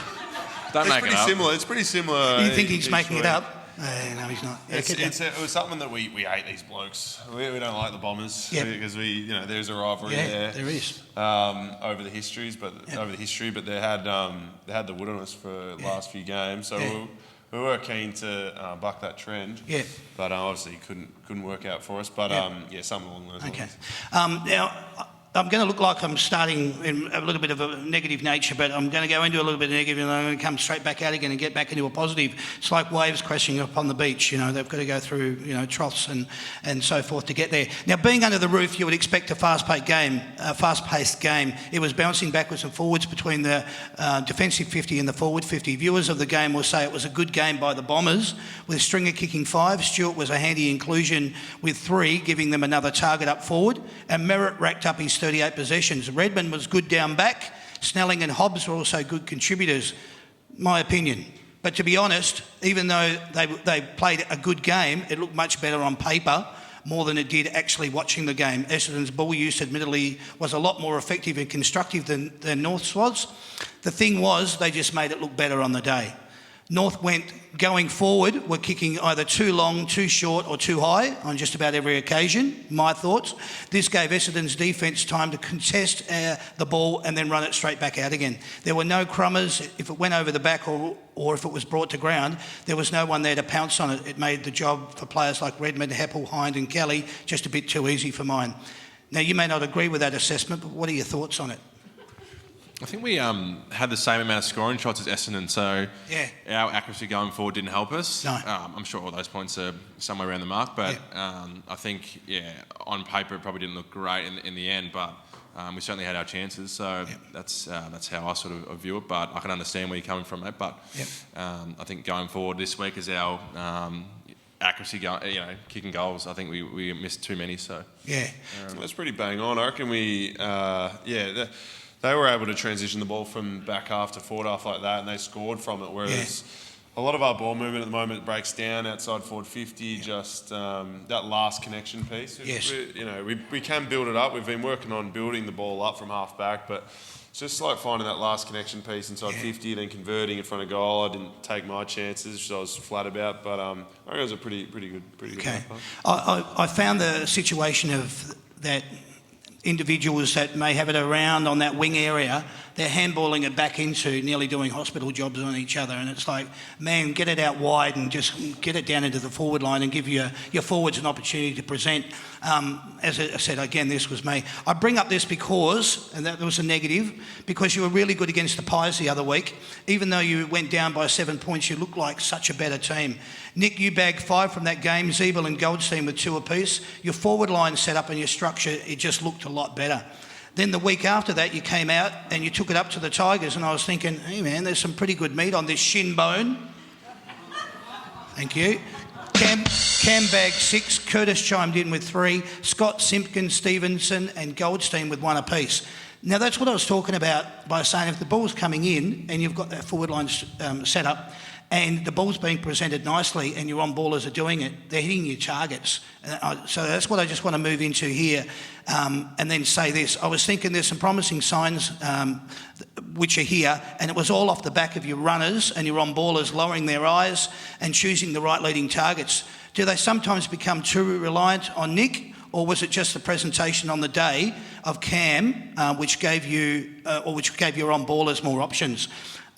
Don't make it up. It's pretty similar. You think he's making it up? No, he's not. It was something that we hate these blokes. We don't like the Bombers because there's a rivalry there. There is over the history, but they had the wood on us for the last few games, so we were keen to buck that trend. Yeah, but obviously couldn't work out for us. But something along those lines. Now, I'm going to look like I'm starting in a little bit of a negative nature, but I'm going to go into a little bit of negative and I'm going to come straight back out again and get back into a positive. It's like waves crashing up on the beach. They've got to go through, troughs and so forth to get there. Now, being under the roof, you would expect a fast-paced game. It was bouncing backwards and forwards between the defensive 50 and the forward 50. Viewers of the game will say it was a good game by the Bombers, with Stringer kicking 5. Stewart was a handy inclusion with 3, giving them another target up forward, and Merritt racked up his 38 possessions. Redmond was good down back. Snelling and Hobbs were also good contributors, my opinion. But to be honest, even though they played a good game, it looked much better on paper more than it did actually watching the game. Essendon's ball use admittedly was a lot more effective and constructive than North's was. The thing was, they just made it look better on the day. North went going forward, were kicking either too long, too short or too high on just about every occasion, my thoughts. This gave Essendon's defence time to contest the ball and then run it straight back out again. There were no crummers. If it went over the back or if it was brought to ground, there was no one there to pounce on it. It made the job for players like Redmond, Heppel, Hind and Kelly just a bit too easy for mine. Now, you may not agree with that assessment, but what are your thoughts on it? I think we had the same amount of scoring shots as Essendon, so our accuracy going forward didn't help us. No. I'm sure all those points are somewhere around the mark, but I think, on paper it probably didn't look great in the end, but we certainly had our chances, so that's how I sort of view it, but I can understand where you're coming from, mate, but I think going forward this week is our... accuracy, kicking goals. I think we missed too many. So that's pretty bang on. I reckon they were able to transition the ball from back half to forward half like that, and they scored from it. Whereas a lot of our ball movement at the moment breaks down outside forward 50. Just that last connection piece. Yes. We can build it up. We've been working on building the ball up from half back, but it's just like finding that last connection piece inside 50, then converting in front of goal. I didn't take my chances, which I was flat about, but I think it was a pretty good. Okay. I found the situation of that individuals that may have it around on that wing area, they're handballing it back into nearly doing hospital jobs on each other, and it's like, man, get it out wide and just get it down into the forward line and give your forwards an opportunity to present. As I said, again, this was me. I bring up this because, and that was a negative, because you were really good against the Pies the other week. Even though you went down by 7 points, you looked like such a better team. Nick, you bagged 5 from that game, Zeeble and Goldstein with 2 apiece. Your forward line set up and your structure, it just looked a lot better. Then the week after that, you came out and you took it up to the Tigers, and I was thinking, hey man, there's some pretty good meat on this shin bone. Thank you. Cam bagged 6, Curtis chimed in with 3, Scott, Simpkins, Stevenson and Goldstein with 1 apiece. Now, that's what I was talking about by saying if the ball's coming in and you've got that forward line set up and the ball's being presented nicely and your on-ballers are doing it, they're hitting your targets. So that's what I just want to move into here and then say this. I was thinking there's some promising signs which are here, and it was all off the back of your runners and your on-ballers lowering their eyes and choosing the right leading targets. Do they sometimes become too reliant on Nick, or was it just the presentation on the day of Cam which gave your on-ballers more options?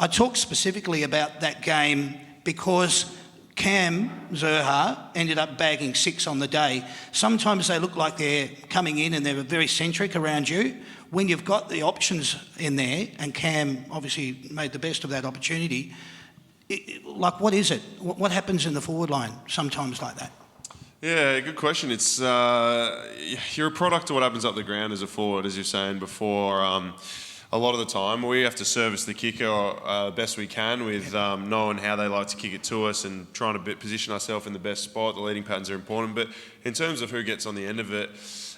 I talk specifically about that game because Cam Zurhaar ended up bagging 6 on the day. Sometimes they look like they're coming in and they're very centric around you. When you've got the options in there, and Cam obviously made the best of that opportunity, what is it? What happens in the forward line sometimes like that? Yeah, good question. It's you're a product of what happens up the ground as a forward, as you're saying before. A lot of the time, we have to service the kicker best we can with knowing how they like to kick it to us and trying to position ourselves in the best spot. The leading patterns are important, but in terms of who gets on the end of it,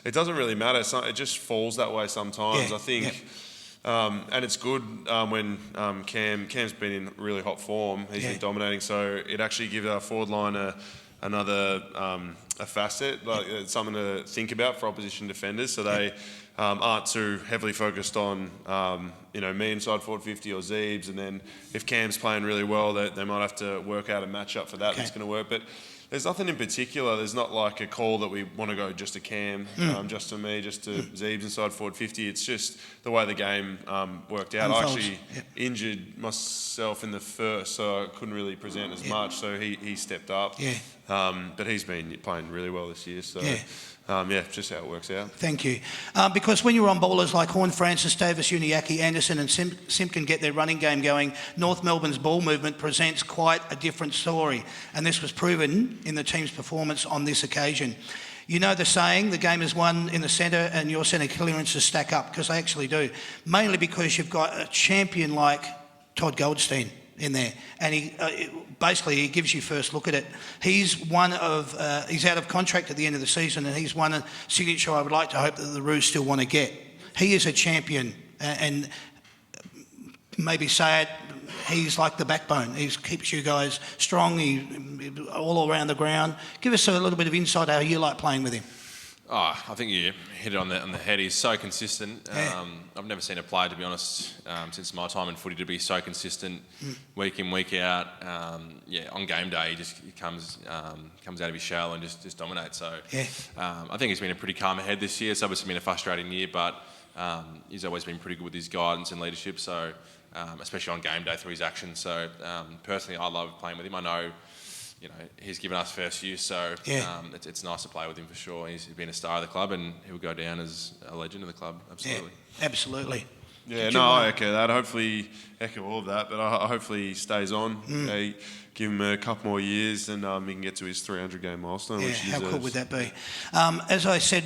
it doesn't really matter. It just falls that way sometimes. I think, and it's good when Cam's been in really hot form. He's been dominating, so it actually gives our forward line another facet, like something to think about for opposition defenders, so they aren't too heavily focused on me inside forward 50 or Zeebs, and then if Cam's playing really well, they might have to work out a matchup for that that's going to work. But there's nothing in particular. There's not like a call that we want to go just to Cam, just to me, just to Zeebs inside forward 50. It's just the way the game worked out. I actually injured myself in the first, so I couldn't really present as much. So he stepped up. But he's been playing really well this year. So just how it works out. Thank you. Because when you're on ballers like Horn, Francis, Davis, Uniacke, Anderson and Simpkin get their running game going, North Melbourne's ball movement presents quite a different story. And this was proven in the team's performance on this occasion. You know the saying, the game is won in the centre and your centre clearances stack up, because they actually do. Mainly because you've got a champion like Todd Goldstein in there, and he gives you first look at it. He's he's out of contract at the end of the season, and he's one signature I would like to hope that the Roos still want to get. He is a champion, and maybe say it, he's like the backbone. He keeps you guys strong, all around the ground. Give us a little bit of insight how you like playing with him. Oh, I think you hit it on the head. He's so consistent. I've never seen a player, to be honest, since my time in footy, to be so consistent week in, week out. On game day, he comes out of his shell and just dominates. So I think he's been a pretty calm head this year. It's obviously been a frustrating year, but he's always been pretty good with his guidance and leadership. So especially on game day through his actions. So personally, I love playing with him. I know. He's given us first use, so it's nice to play with him for sure. He's been a star of the club, and he'll go down as a legend of the club. Absolutely. Yeah, absolutely. Yeah, I echo that. Hopefully, echo all of that, but hopefully he stays on. Give him a couple more years, and he can get to his 300-game milestone. Yeah, which he how deserves. cool would that be? As I said,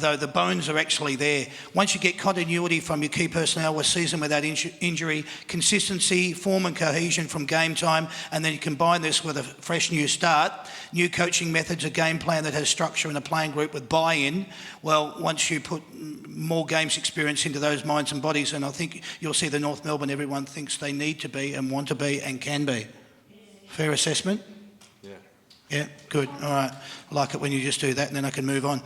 though, the bones are actually there. Once you get continuity from your key personnel with season without injury, consistency, form and cohesion from game time, and then you combine this with a fresh new start, new coaching methods, a game plan that has structure and a playing group with buy-in, well, once you put more games experience into those minds and bodies, and I think you'll see the North Melbourne everyone thinks they need to be and want to be and can be. Fair assessment? Yeah, good. All right. I like it when you just do that, and then I can move on.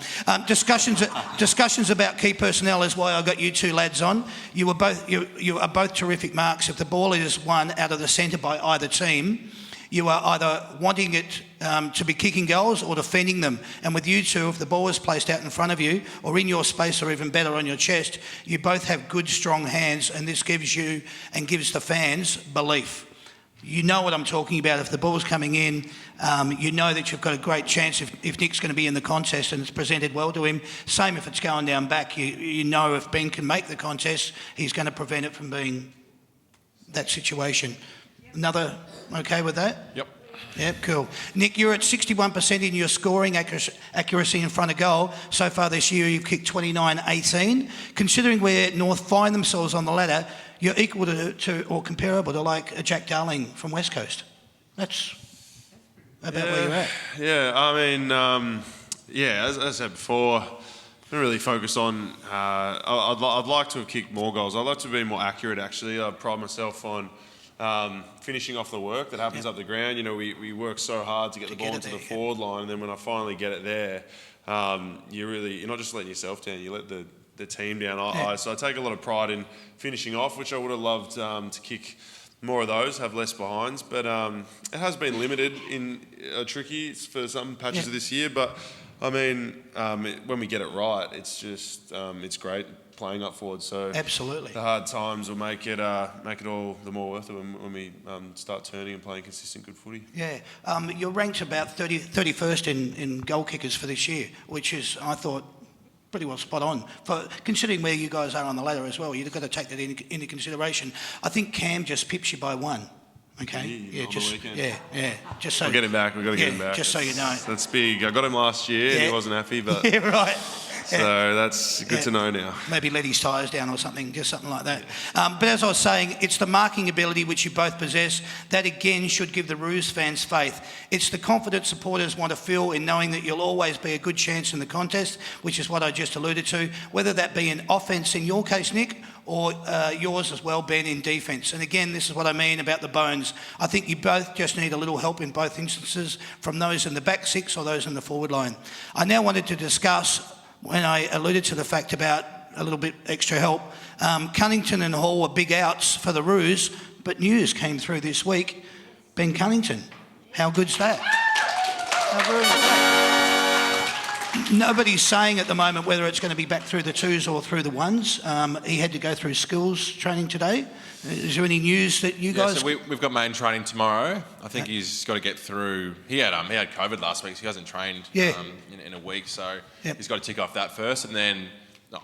Discussions about key personnel is why I got you two lads on. You are both terrific marks. If the ball is won out of the centre by either team, you are either wanting it to be kicking goals or defending them. And with you two, if the ball is placed out in front of you or in your space or even better on your chest, you both have good, strong hands, and this gives you and gives the fans belief. You know what I'm talking about. If the ball's coming in, you know that you've got a great chance if Nick's going to be in the contest and it's presented well to him. Same if it's going down back. You know if Ben can make the contest, he's going to prevent it from being that situation. Another okay with that? Yep. Yep, cool. Nick, you're at 61% in your scoring accuracy in front of goal. So far this year, you've kicked 29-18. Considering where North find themselves on the ladder, you're equal to or comparable to like a Jack Darling from West Coast. That's about where you're at. Yeah, I mean, as I said before, really focus on. I'd like to have kicked more goals. I'd like to be more accurate. Actually, I pride myself on finishing off the work that happens up the ground. You know, we work so hard to get the ball into the forward line, and then when I finally get it there, you're not just letting yourself down. You let the team down. So I take a lot of pride in finishing off, which I would have loved to kick more of those, have less behinds, but it has been limited in tricky for some patches of this year. But I mean, when we get it right, it's just it's great playing up forward. So absolutely, the hard times will make it all the more worth it when we start turning and playing consistent good footy. Yeah, you're ranked about 31st in goal kickers for this year, which is, I thought, pretty well spot on. For considering where you guys are on the ladder as well, you've got to take that into consideration. I think Cam just pips you by one. Okay. Yeah, just Just so we'll get him back. We've got to get him back. Just so you know. That's big. I got him last year. And he wasn't happy, but yeah, right. So that's good to know now. Maybe let his tyres down or something, just something like that. But as I was saying, it's the marking ability which you both possess that again should give the Roos fans faith. It's the confidence supporters want to feel in knowing that you'll always be a good chance in the contest, which is what I just alluded to, whether that be in offence in your case, Nick, or yours as well, Ben, in defence. And again, this is what I mean about the bones. I think you both just need a little help in both instances from those in the back six or those in the forward line. I now wanted to discuss, when I alluded to the fact about a little bit extra help, Cunnington and Hall were big outs for the Roos, but news came through this week. Ben Cunnington, how good's that? How good is that? Nobody's saying at the moment whether it's going to be back through the twos or through the ones. He had to go through skills training today. Is there any news that you guys... So we've got main training tomorrow. I think he's got to get through... He had COVID last week, so he hasn't trained in a week. So he's got to tick off that first. And then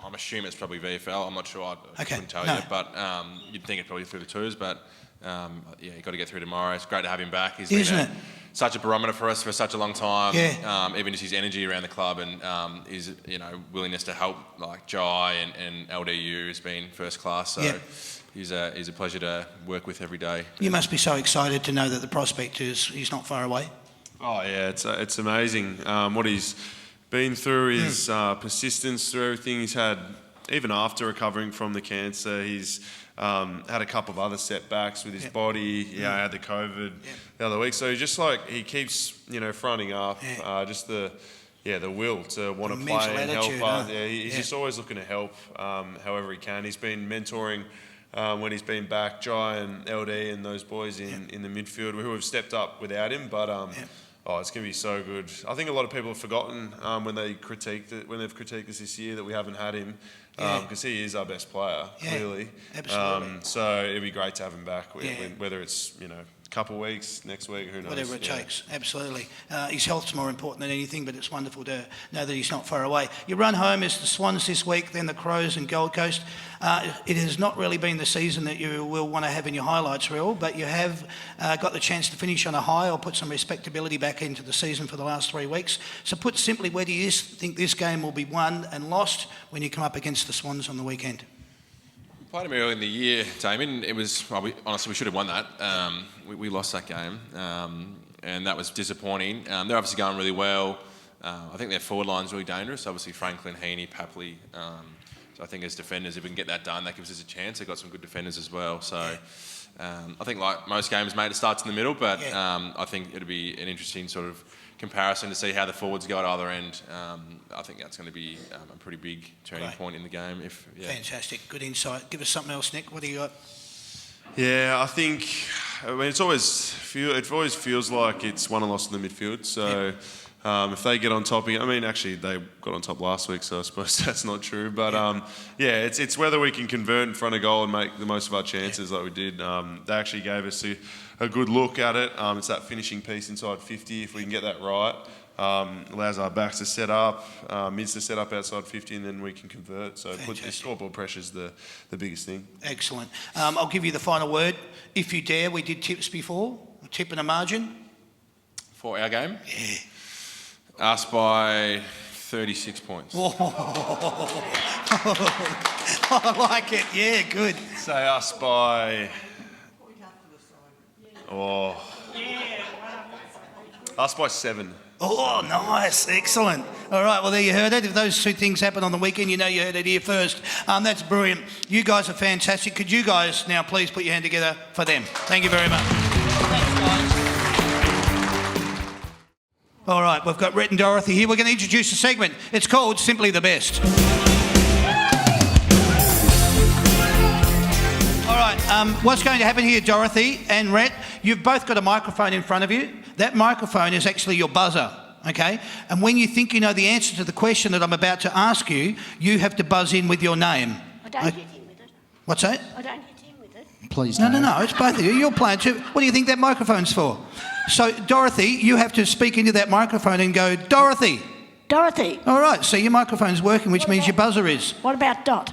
I'm assuming it's probably VFL. I'm not sure. I couldn't tell you. But you'd think it's probably through the twos. But you've got to get through tomorrow. It's great to have him back. He's been such a barometer for us for such a long time. Even just his energy around the club and his willingness to help, like Jai and LDU has been first class. So he's a pleasure to work with every day. You must be so excited to know that the prospect is he's not far away. Oh yeah, it's amazing what he's been through. His persistence through everything he's had, even after recovering from the cancer. He's had a couple of other setbacks with his body. He had the COVID the other week. So he keeps fronting up. Just the will to want to play and help. He's just always looking to help however he can. He's been mentoring when he's been back, Jai and LD and those boys in the midfield who have stepped up without him. But it's going to be so good. I think a lot of people have forgotten when they've critiqued us this year that we haven't had him. Because he is our best player, clearly. Absolutely. So it'd be great to have him back, whether it's a couple of weeks, next week, who knows. Whatever it takes, absolutely. His health's more important than anything, but it's wonderful to know that he's not far away. Your run home is the Swans this week, then the Crows and Gold Coast. It has not really been the season that you will want to have in your highlights reel, but you have got the chance to finish on a high or put some respectability back into the season for the last 3 weeks. So put simply, where do you think this game will be won and lost when you come up against the Swans on the weekend? Played him early in the year, Damien. It was honestly we should have won that. We lost that game, and that was disappointing. They're obviously going really well. I think their forward line's really dangerous. Obviously Franklin, Heaney, Papley. So I think as defenders, if we can get that done, that gives us a chance. They've got some good defenders as well. So I think like most games, mate, it starts in the middle, but I think it'll be an interesting sort of comparison to see how the forwards go at either end. I think that's going to be a pretty big turning point in the game. Fantastic, good insight. Give us something else, Nick. What do you got? Yeah, I mean, it always feels like it's won and lost in the midfield. So if they get on top, actually they got on top last week, so I suppose that's not true. But it's whether we can convert in front of goal and make the most of our chances like we did. They actually gave us a good look at it. It's that finishing piece inside 50. If we can get that right, allows our backs to set up, mids to set up outside 50, and then we can convert. So put the scoreboard pressure's the biggest thing. Excellent. I'll give you the final word. If you dare, we did tips before. A tip and a margin. For our game? Yeah. Us by 36 points. I like it. Yeah, good. Say us by... us by 7. Oh, nice. Excellent. All right, well, there you heard it. If those two things happen on the weekend, you know you heard it here first. That's brilliant. You guys are fantastic. Could you guys now please put your hand together for them? Thank you very much. Thanks, guys. All right, we've got Rhett and Dorothy here. We're going to introduce a segment. It's called Simply the Best. All right, what's going to happen here, Dorothy and Rhett, you've both got a microphone in front of you. That microphone is actually your buzzer, okay? And when you think you know the answer to the question that I'm about to ask you, you have to buzz in with your name. I don't hit him with it. What's that? I don't hit him with it. Please No, it's both of you. You're playing too. What do you think that microphone's for? So, Dorothy, you have to speak into that microphone and go, Dorothy. Dorothy. All right, so your microphone's working, which means your buzzer is. What about Dot?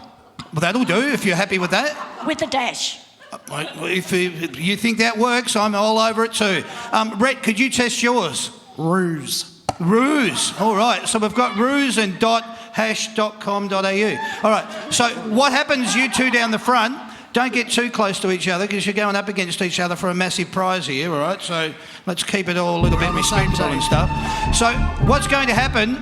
Well, that'll do if you're happy with that. With the dash. If you think that works, I'm all over it too. Rhett, could you test yours? Ruse. Ruse. All right, so we've got ruse and .hash.com.au. All right, so what happens, you two down the front, don't get too close to each other because you're going up against each other for a massive prize here, all right? So let's keep it all a little bit respectful and stuff. So what's going to happen,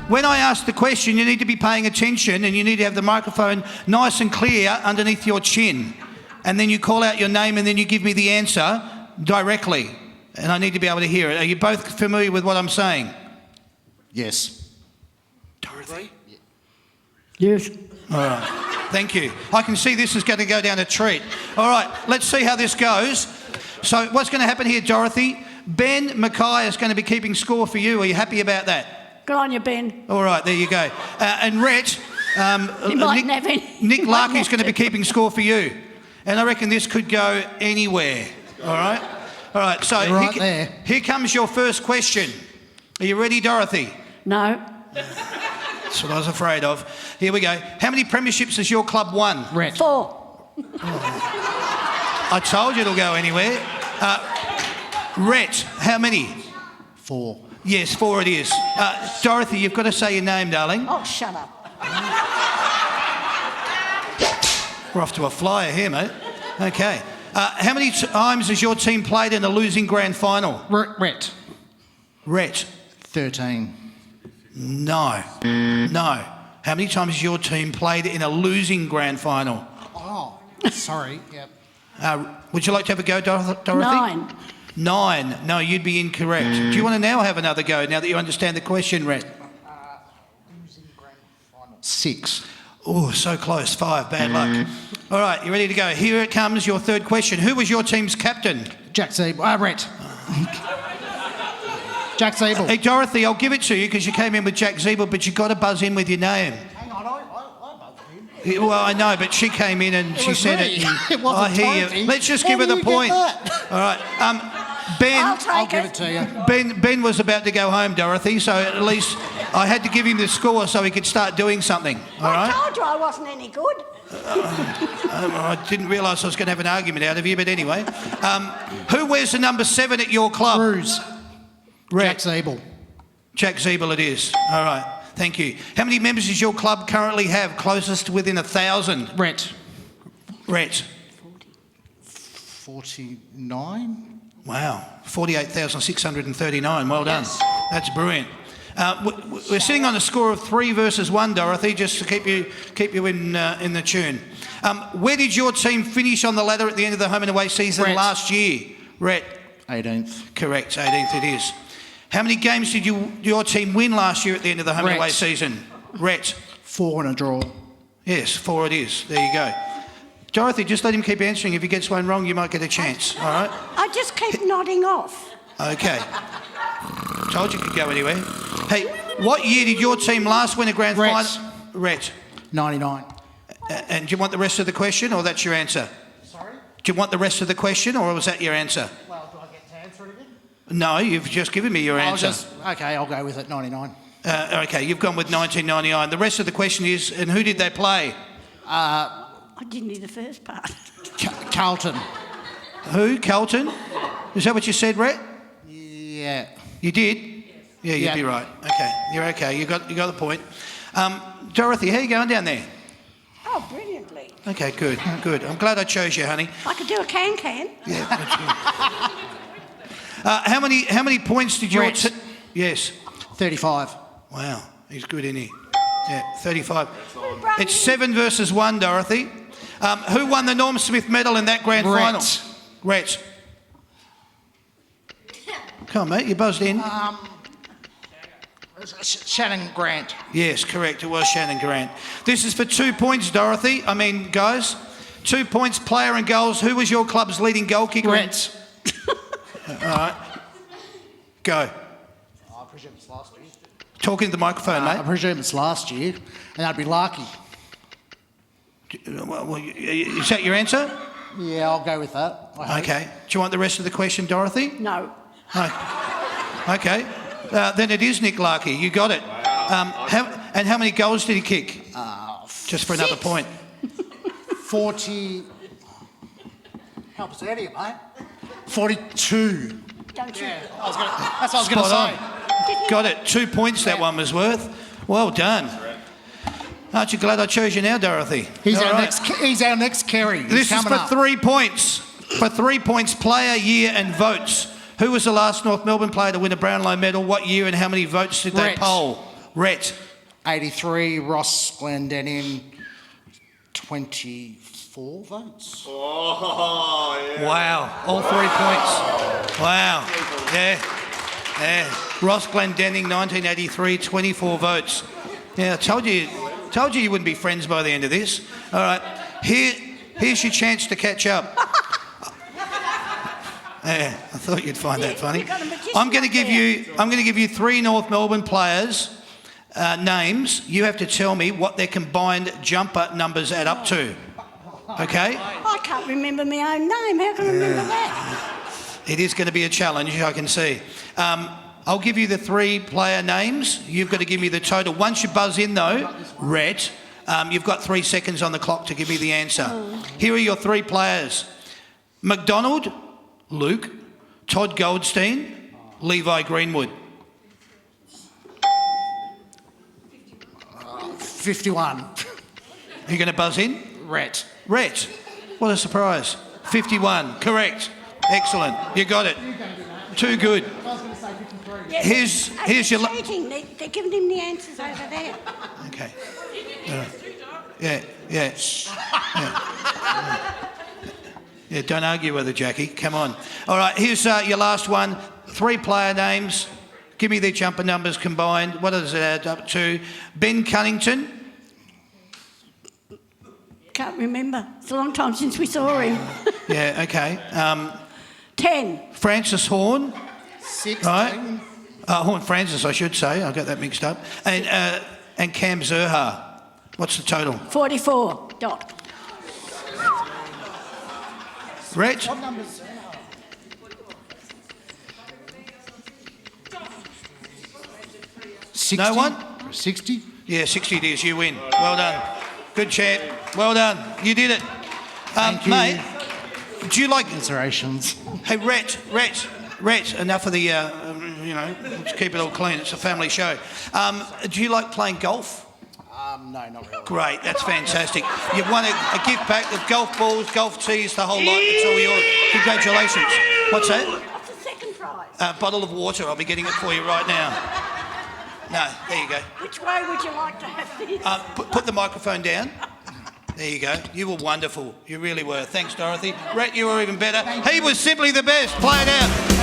when I ask the question, you need to be paying attention and you need to have the microphone nice and clear underneath your chin. And then you call out your name and then you give me the answer directly. And I need to be able to hear it. Are you both familiar with what I'm saying? Yes. Dorothy? Yes. All right. Thank you. I can see this is going to go down a treat. All right, let's see how this goes. So what's going to happen here, Dorothy? Ben Mackay is going to be keeping score for you. Are you happy about that? Good on you, Ben. All right, there you go. And Rhett, Nick Larkey's going to be keeping score for you. And I reckon this could go anywhere. All right? All right, so here comes your first question. Are you ready, Dorothy? No. That's what I was afraid of. Here we go. How many premierships has your club won? Rhett. 4. I told you it'll go anywhere. Rhett, how many? 4. Yes, 4 it is. Dorothy, you've got to say your name, darling. Oh, shut up. We're off to a flyer here, mate. Okay. How many times has your team played in a losing grand final? Rhett. Rhett. 13. No. No. How many times has your team played in a losing grand final? Oh, sorry. Yep. Would you like to have a go, Dorothy? 9. 9. No, you'd be incorrect. Do you want to now have another go, now that you understand the question, Rhett? Losing grand final. 6. Oh, so close. 5. Bad luck. All right, you ready to go? Here it comes, your third question. Who was your team's captain? Jack Zeeble. Rhett. Jack Zeeble. Hey, Dorothy, I'll give it to you because you came in with Jack Zeeble, but you've got to buzz in with your name. Hang on, I buzzed him. Well, I know, but she came in and she said it. It wasn't I hear Dorothy. you. Let's just How give her do the you get point. that? All right. Ben, I'll give it to you. Ben was about to go home, Dorothy, so at least I had to give him the score so he could start doing something. All I right? told you I wasn't any good. I didn't realise I was going to have an argument out of you, but anyway. Who wears the number 7 at your club? Ruse. Rhett. Jack Zeeble. Jack Zeeble it is. All right. Thank you. How many members does your club currently have? Closest to within 1,000? Rhett. Rhett. 49. Wow. 48,639. Well done. Yes. That's brilliant. We're sitting on a score of 3 versus 1, Dorothy, just to keep you in the tune. Where did your team finish on the ladder at the end of the home and away season Rhett. last year? Rhett. 18th. Correct. 18th it is. How many games did your team win last year at the end of the home and Rhett. away season? Rhett. 4 and a draw. Yes, 4 it is. There you go. Dorothy, just let him keep answering. If he gets one wrong, you might get a chance. All right? I just keep nodding off. Okay. Told you could go anywhere. Hey, what year did your team last win a grand Rhett. final? Rhett. 99. And do you want the rest of the question, or that's your answer? Sorry? Do you want the rest of the question, or was that your answer? Well, do I get to answer it again? No, you've just given me your answer. Okay, I'll go with it. 99. Okay, you've gone with 1999. The rest of the question is, and who did they play? I didn't hear the first part. Carlton. Who? Carlton? Is that what you said, Rhett? Yeah. You did? Yeah, you'd be right. Okay, you're okay. You got the point. Dorothy, how are you going down there? Oh, brilliantly. Okay, good. I'm glad I chose you, honey. I could do a can-can. Yeah. That's good. How many points did your Rhett. Yes. 35. Wow, he's good, isn't he? Yeah, 35. It's 7 versus 1, Dorothy. Who won the Norm Smith medal in that grand final? Rhett. Come on, mate, you buzzed in. Shannon Grant. Yes, correct, it was Shannon Grant. This is for 2 points, Dorothy. Guys. 2 points, player and goals. Who was your club's leading goal kicker? Rhett. All right. Go. I presume it's last year. Talking to the microphone, I mate. presume it's last year, and that'd be Larky. Well, is that your answer? Yeah, I'll go with that. I hope. Okay. Do you want the rest of the question, Dorothy? No. Okay. Then it is Nick Larky. You got it. How many goals did he kick? Just for another 6. point. 40. Help us out here, mate. 42. Don't you? That's what I was going to Spot say. on. Got it. 2 points that one was worth. Well done. Aren't you glad I chose you now, Dorothy? He's All our right. next Kerry. He's This is coming for up. 3 points. For 3 points, player, year and votes. Who was the last North Melbourne player to win a Brownlow medal? What year and how many votes did they Rhett. poll? Rhett. 83. Ross Glendenning. 24 votes. Oh, yeah. Wow. All 3 points. Wow. Yeah. Ross Glendenning, 1983, 24 votes. Yeah, I told you wouldn't be friends by the end of this. All right. Here's your chance to catch up. Yeah, I thought you'd find that funny. I'm going to give you 3 North Melbourne players' names. You have to tell me what their combined jumper numbers add up to. Okay? I can't remember my own name. How can I remember that? It is going to be a challenge, I can see. I'll give you the 3 player names. You've got to give me the total. Once you buzz in, though, Rhett, you've got 3 seconds on the clock to give me the answer. Here are your 3 players. McDonald, Luke, Todd Goldstein, Levi Greenwood. 51. Are you going to buzz in? Rhett. Rhett. What a surprise. 51. Correct. Excellent. You got it. Too good. Yeah, Here's your... cheating. They're giving him the answers over there. Okay. Yeah. Yeah, don't argue with her, Jackie. Come on. All right, here's your last one. 3 player names. Give me their jumper numbers combined. What does it add up to? Ben Cunnington. Can't remember. It's a long time since we saw him. Yeah, okay. 10. Francis Horn. 16. Right. Horn Francis, I should say. I got that mixed up. And Cam Zerha. What's the total? 44. Dot. Rhett? What numbers? 60? No one? 60? Yeah, 60 it is. You win. Well done. Good champ. Well done. You did it. Thank you. Mate, do you like... Considerations. Hey, Rhett, enough of the, let's keep it all clean. It's a family show. Do you like playing golf? No, not really. Great, that's fantastic. You've won a gift pack of golf balls, golf tees, the whole lot. It's all yours. Congratulations. What's that? What's the second prize? A bottle of water. I'll be getting it for you right now. No, there you go. Which way would you like to have this? Put the microphone down. There you go. You were wonderful. You really were. Thanks, Dorothy. Rhett, you were even better. He was simply the best. Play it out.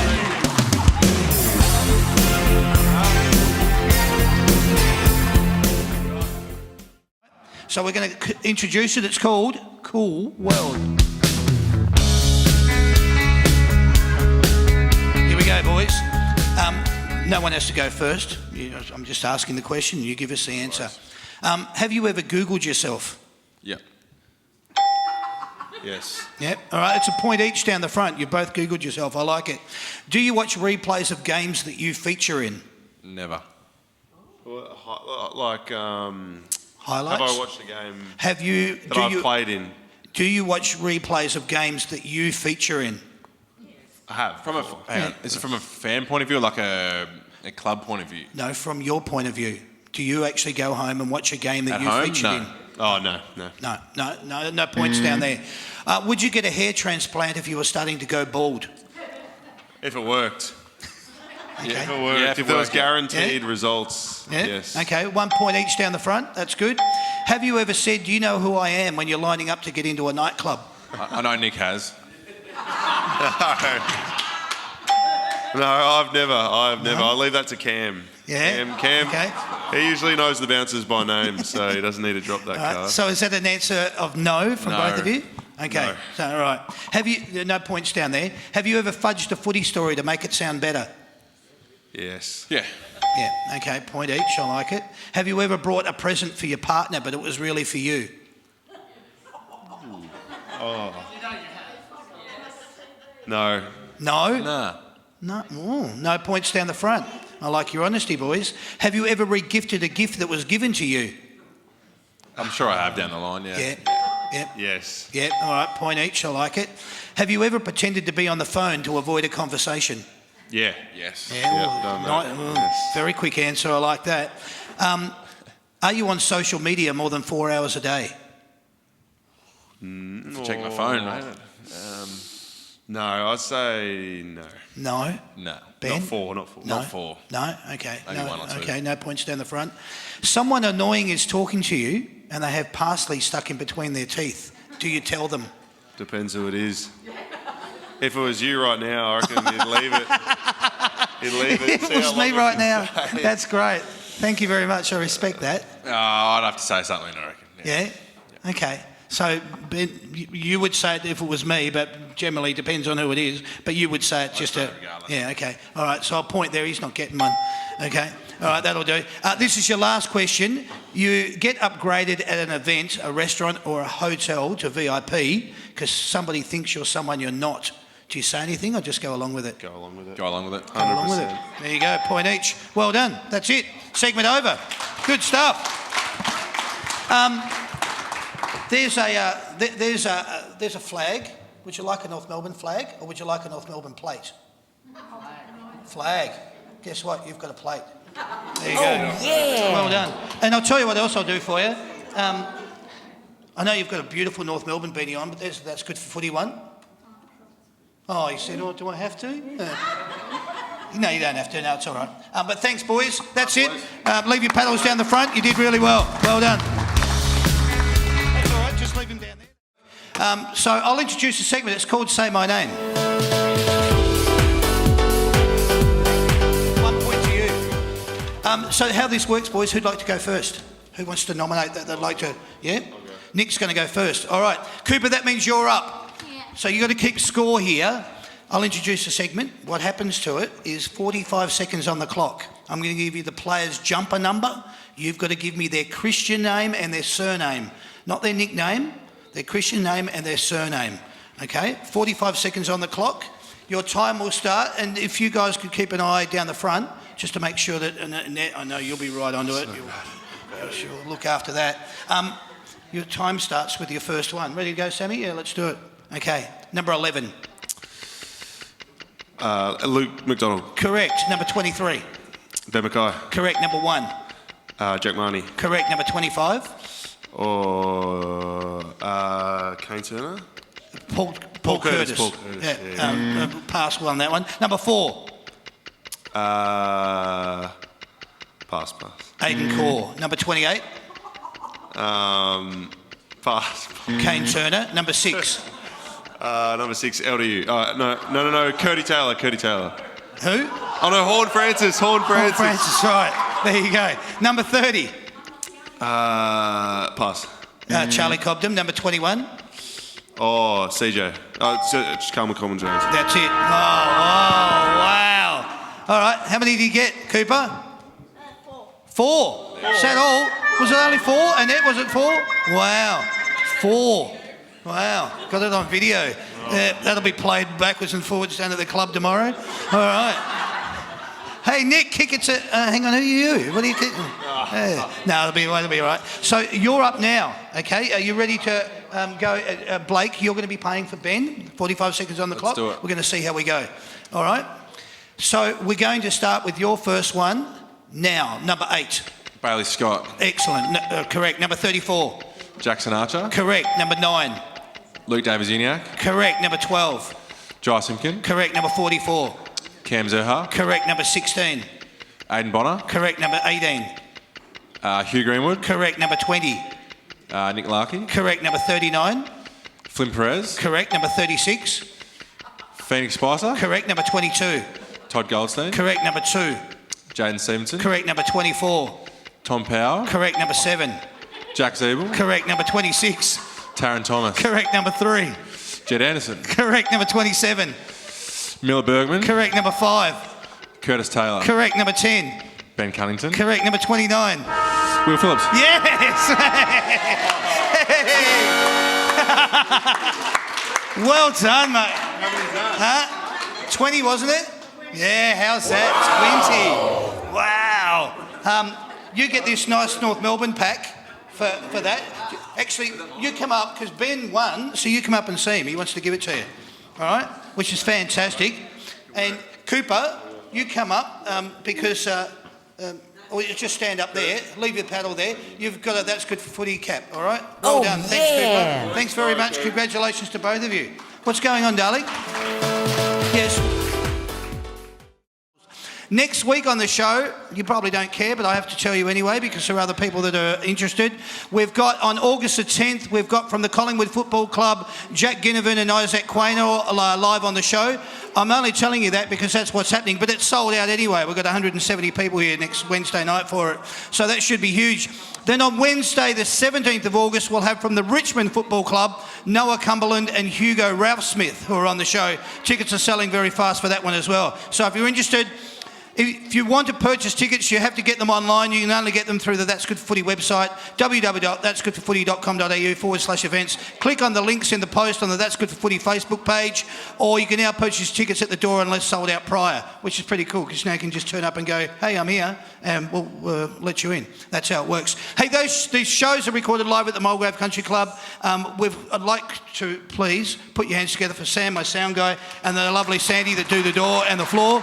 So we're going to introduce it. It's called Cool World. Here we go, boys. No one has to go first. I'm just asking the question. You give us the answer. Have you ever Googled yourself? Yep. Yes. Yep. All right. It's a point each down the front. You both Googled yourself. I like it. Do you watch replays of games that you feature in? Never. Like, Highlights? have I watched a game Have you? that I've played in? Do you watch replays of games that you feature in? I have. Hang on. Is it from a fan point of view or like a club point of view? No, from your point of view. Do you actually go home and watch a game that At you home? featured No. in? Oh, no. No points down there. Would you get a hair transplant if you were starting to go bald? If it worked. If Okay. it worked, Yeah, if if it there was worked, yeah. guaranteed results, Yeah. yes. Okay, 1 point each down the front. That's good. Have you ever said, "Do you know who I am?" when you're lining up to get into a nightclub? I know Nick has. No, I've never. I'll leave that to Cam. Yeah? Cam. Okay. He usually knows the bouncers by name, so he doesn't need to drop that All right, card. so is that an answer of no from No. both of you? Okay. No. So, all right. Have you? No points down there. Have you ever fudged a footy story to make it sound better? Yes. Yeah. Yeah. Okay. Point each. I like it. Have you ever brought a present for your partner, but it was really for you? No. No. Nah. No. Ooh, no points down the front. I like your honesty, boys. Have you ever regifted a gift that was given to you? I'm sure I have down the line, yeah. Yeah. Yeah. Yes. Yeah. All right. Point each. I like it. Have you ever pretended to be on the phone to avoid a conversation? Yeah. Yes. Yeah, Yeah, done that. Very quick answer. I like that. Are you on social media more than 4 hours a day? Check my phone, mate. No, I'd say no. No. No. Ben? Not four. No. Not four. No. Okay. Maybe no. one or two. Okay. No points down the front. Someone annoying is talking to you, and they have parsley stuck in between their teeth. Do you tell them? Depends who it is. If it was you right now, I reckon you'd leave it. You'd leave it. It was me right now. That's great. Thank you very much. I respect that. I'd have to say something, I reckon. Yeah. Okay. So, Ben, you would say it if it was me, but generally depends on who it is. But you would say it just say to... it regardless. Yeah, okay. All right, so I'll point there. He's not getting one. Okay. All right, that'll do. This is your last question. You get upgraded at an event, a restaurant or a hotel to VIP because somebody thinks you're someone you're not. Do you say anything or just go along with it? Go along with it. Go along with it. Go along with it. There you go, point each. Well done. That's it. Segment over. Good stuff. There's a flag. Would you like a North Melbourne flag or would you like a North Melbourne plate? Flag. Guess what? You've got a plate. There you go. yeah. Well done. And I'll tell you what else I'll do for you. I know you've got a beautiful North Melbourne beanie on, but that's good for footy one. Oh, you said, oh, do I have to? No, you don't have to. No, it's all right. But thanks, boys. That's it. Leave your paddles down the front. You did really well. Well done. That's all right. Just leave them down there. So I'll introduce a segment. It's called Say My Name. 1 point to you. So how this works, boys, who'd like to go first? Who wants to nominate that? They'd like to... Yeah? Nick's going to go first. All right. Cooper, that means you're up. Yeah. So you've got to keep score here. I'll introduce a segment. What happens to it is 45 seconds on the clock. I'm going to give you the player's jumper number. You've got to give me their Christian name and their surname. Not their nickname, their Christian name and their surname. Okay? 45 seconds on the clock. Your time will start. And if you guys could keep an eye down the front, just to make sure that... Annette, I know you'll be right onto it. You'll look after that. Your time starts with your first one. Ready to go, Sammy? Yeah, let's do it. Okay. Number 11. Luke McDonald. Correct. Number 23. Ben Mackay. Correct. Number 1. Jack Marnie. Correct. Number 25. Or Kane Turner. Paul Curtis. Paul Curtis. Yeah. Pass one, that one. Number 4. Pass. Aidan Core. Number 28. Pass. Kane Turner. Number 6. Number 6, LDU. No. Curdy Taylor. Who? Oh no, Horn Francis. Francis, right. There you go. Number 30. Pass. Charlie Cobden. Number 21. Oh, CJ. Just Carlton Common Jones. That's it. Oh, wow. All right. How many did you get, Cooper? 4. Is that all? Was it only 4? Annette, was it 4? Wow. 4. Wow. Got it on video. That'll be played backwards and forwards down at the club tomorrow. All right. Hey, Nick, kick it to... hang on, who are you? What are you kicking? No, it'll be all right. So you're up now, okay? Are you ready to go? Blake, you're going to be paying for Ben. 45 seconds on the clock. do it. We're going to see how we go. All right? So we're going to start with your first one now. Number 8. Bailey Scott. Excellent. Correct. Number 34. Jackson Archer. Correct. Number 9. Luke Davies-Uniacke. Correct. Number 12. Jai Simpkin. Correct. Number 44. Cam Zerha. Correct. Number 16. Aidan Bonner. Correct. Number 18. Hugh Greenwood. Correct. Number 20. Nick Larkey. Correct. Number 39. Flynn Perez. Correct. Number 36. Phoenix Spicer. Correct. Number 22. Todd Goldstein. Correct. Number 2. Jaden Stevenson. Correct. Number 24. Tom Power. Correct. Number 7. Jack Zeeble. Correct. Number 26. Taron Thomas. Correct. Number 3. Jed Anderson. Correct. Number 27. Miller Bergman. Correct. Number 5. Curtis Taylor. Correct. Number 10. Ben Cunnington. Correct. Number 29. Will Phillips. Yes! Well done, mate. Huh? 20, wasn't it? Yeah, how's that? 20. Wow. You get this nice North Melbourne pack for that. Actually, you come up, because Ben won, so you come up and see him. He wants to give it to you. All right? Which is fantastic. And Cooper, you come up because... or you just stand up there, leave your paddle there. You've got a That's Good for Footy cap, all right? Well done. Thanks, Cooper. Thanks very much. Congratulations to both of you. What's going on, darling? Yes. Next week on the show, you probably don't care, but I have to tell you anyway because there are other people that are interested. We've got on August the 10th, we've got from the Collingwood Football Club, Jack Ginnivan and Isaac Quaynor live on the show. I'm only telling you that because that's what's happening, but it's sold out anyway. We've got 170 people here next Wednesday night for it, so that should be huge. Then on Wednesday, the 17th of August, we'll have from the Richmond Football Club, Noah Cumberland and Hugo Ralphsmith, who are on the show. Tickets are selling very fast for that one as well. So if you're interested, if you want to purchase tickets, you have to get them online. You can only get them through the That's Good for Footy website, www.that'sgoodforfooty.com.au/events. Click on the links in the post on the That's Good for Footy Facebook page, or you can now purchase tickets at the door unless sold out prior, which is pretty cool because now you can just turn up and go, hey, I'm here, and we'll let you in. That's how it works. Hey, these shows are recorded live at the Mulgrave Country Club. I'd like to please put your hands together for Sam, my sound guy, and the lovely Sandy that do the door and the floor.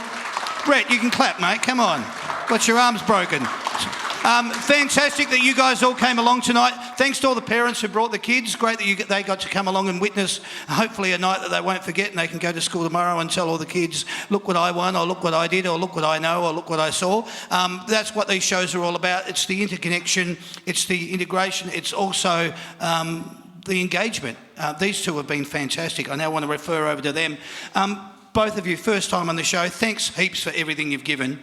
Brett, you can clap, mate. Come on. Got your arms broken. Fantastic that you guys all came along tonight. Thanks to all the parents who brought the kids. Great that they got to come along and witness, hopefully, a night that they won't forget and they can go to school tomorrow and tell all the kids, look what I won, or look what I did, or look what I know, or look what I saw. That's what these shows are all about. It's the interconnection, it's the integration, it's also the engagement. These two have been fantastic. I now want to refer over to them. Both of you, first time on the show, thanks heaps for everything you've given.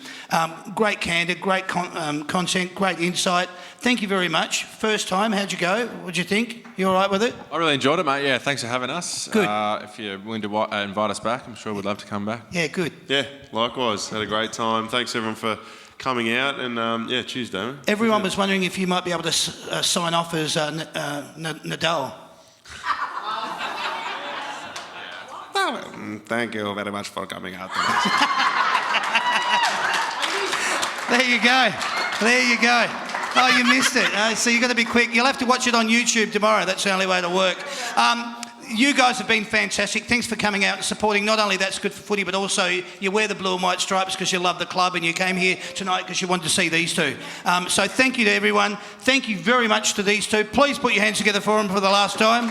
Great candor, great content, great insight. Thank you very much. First time, how'd you go? What'd you think? You all right with it? I really enjoyed it, mate. Yeah, thanks for having us. Good. If you're willing to invite us back, I'm sure we'd love to come back. Yeah, good. Yeah, likewise. Had a great time. Thanks everyone for coming out, and yeah, cheers, Damon. Everyone was wondering if you might be able to sign off as Nadal. Thank you very much for coming out. There you go. There you go. Oh, you missed it. So you've got to be quick. You'll have to watch it on YouTube tomorrow. That's the only way to work. You guys have been fantastic. Thanks for coming out and supporting not only That's Good for Footy, but also you wear the blue and white stripes because you love the club and you came here tonight because you wanted to see these two. So thank you to everyone. Thank you very much to these two. Please put your hands together for them for the last time.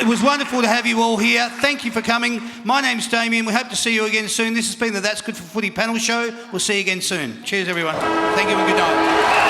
It was wonderful to have you all here. Thank you for coming. My name's Damien. We hope to see you again soon. This has been the That's Good for Footy panel show. We'll see you again soon. Cheers, everyone. Thank you and good night.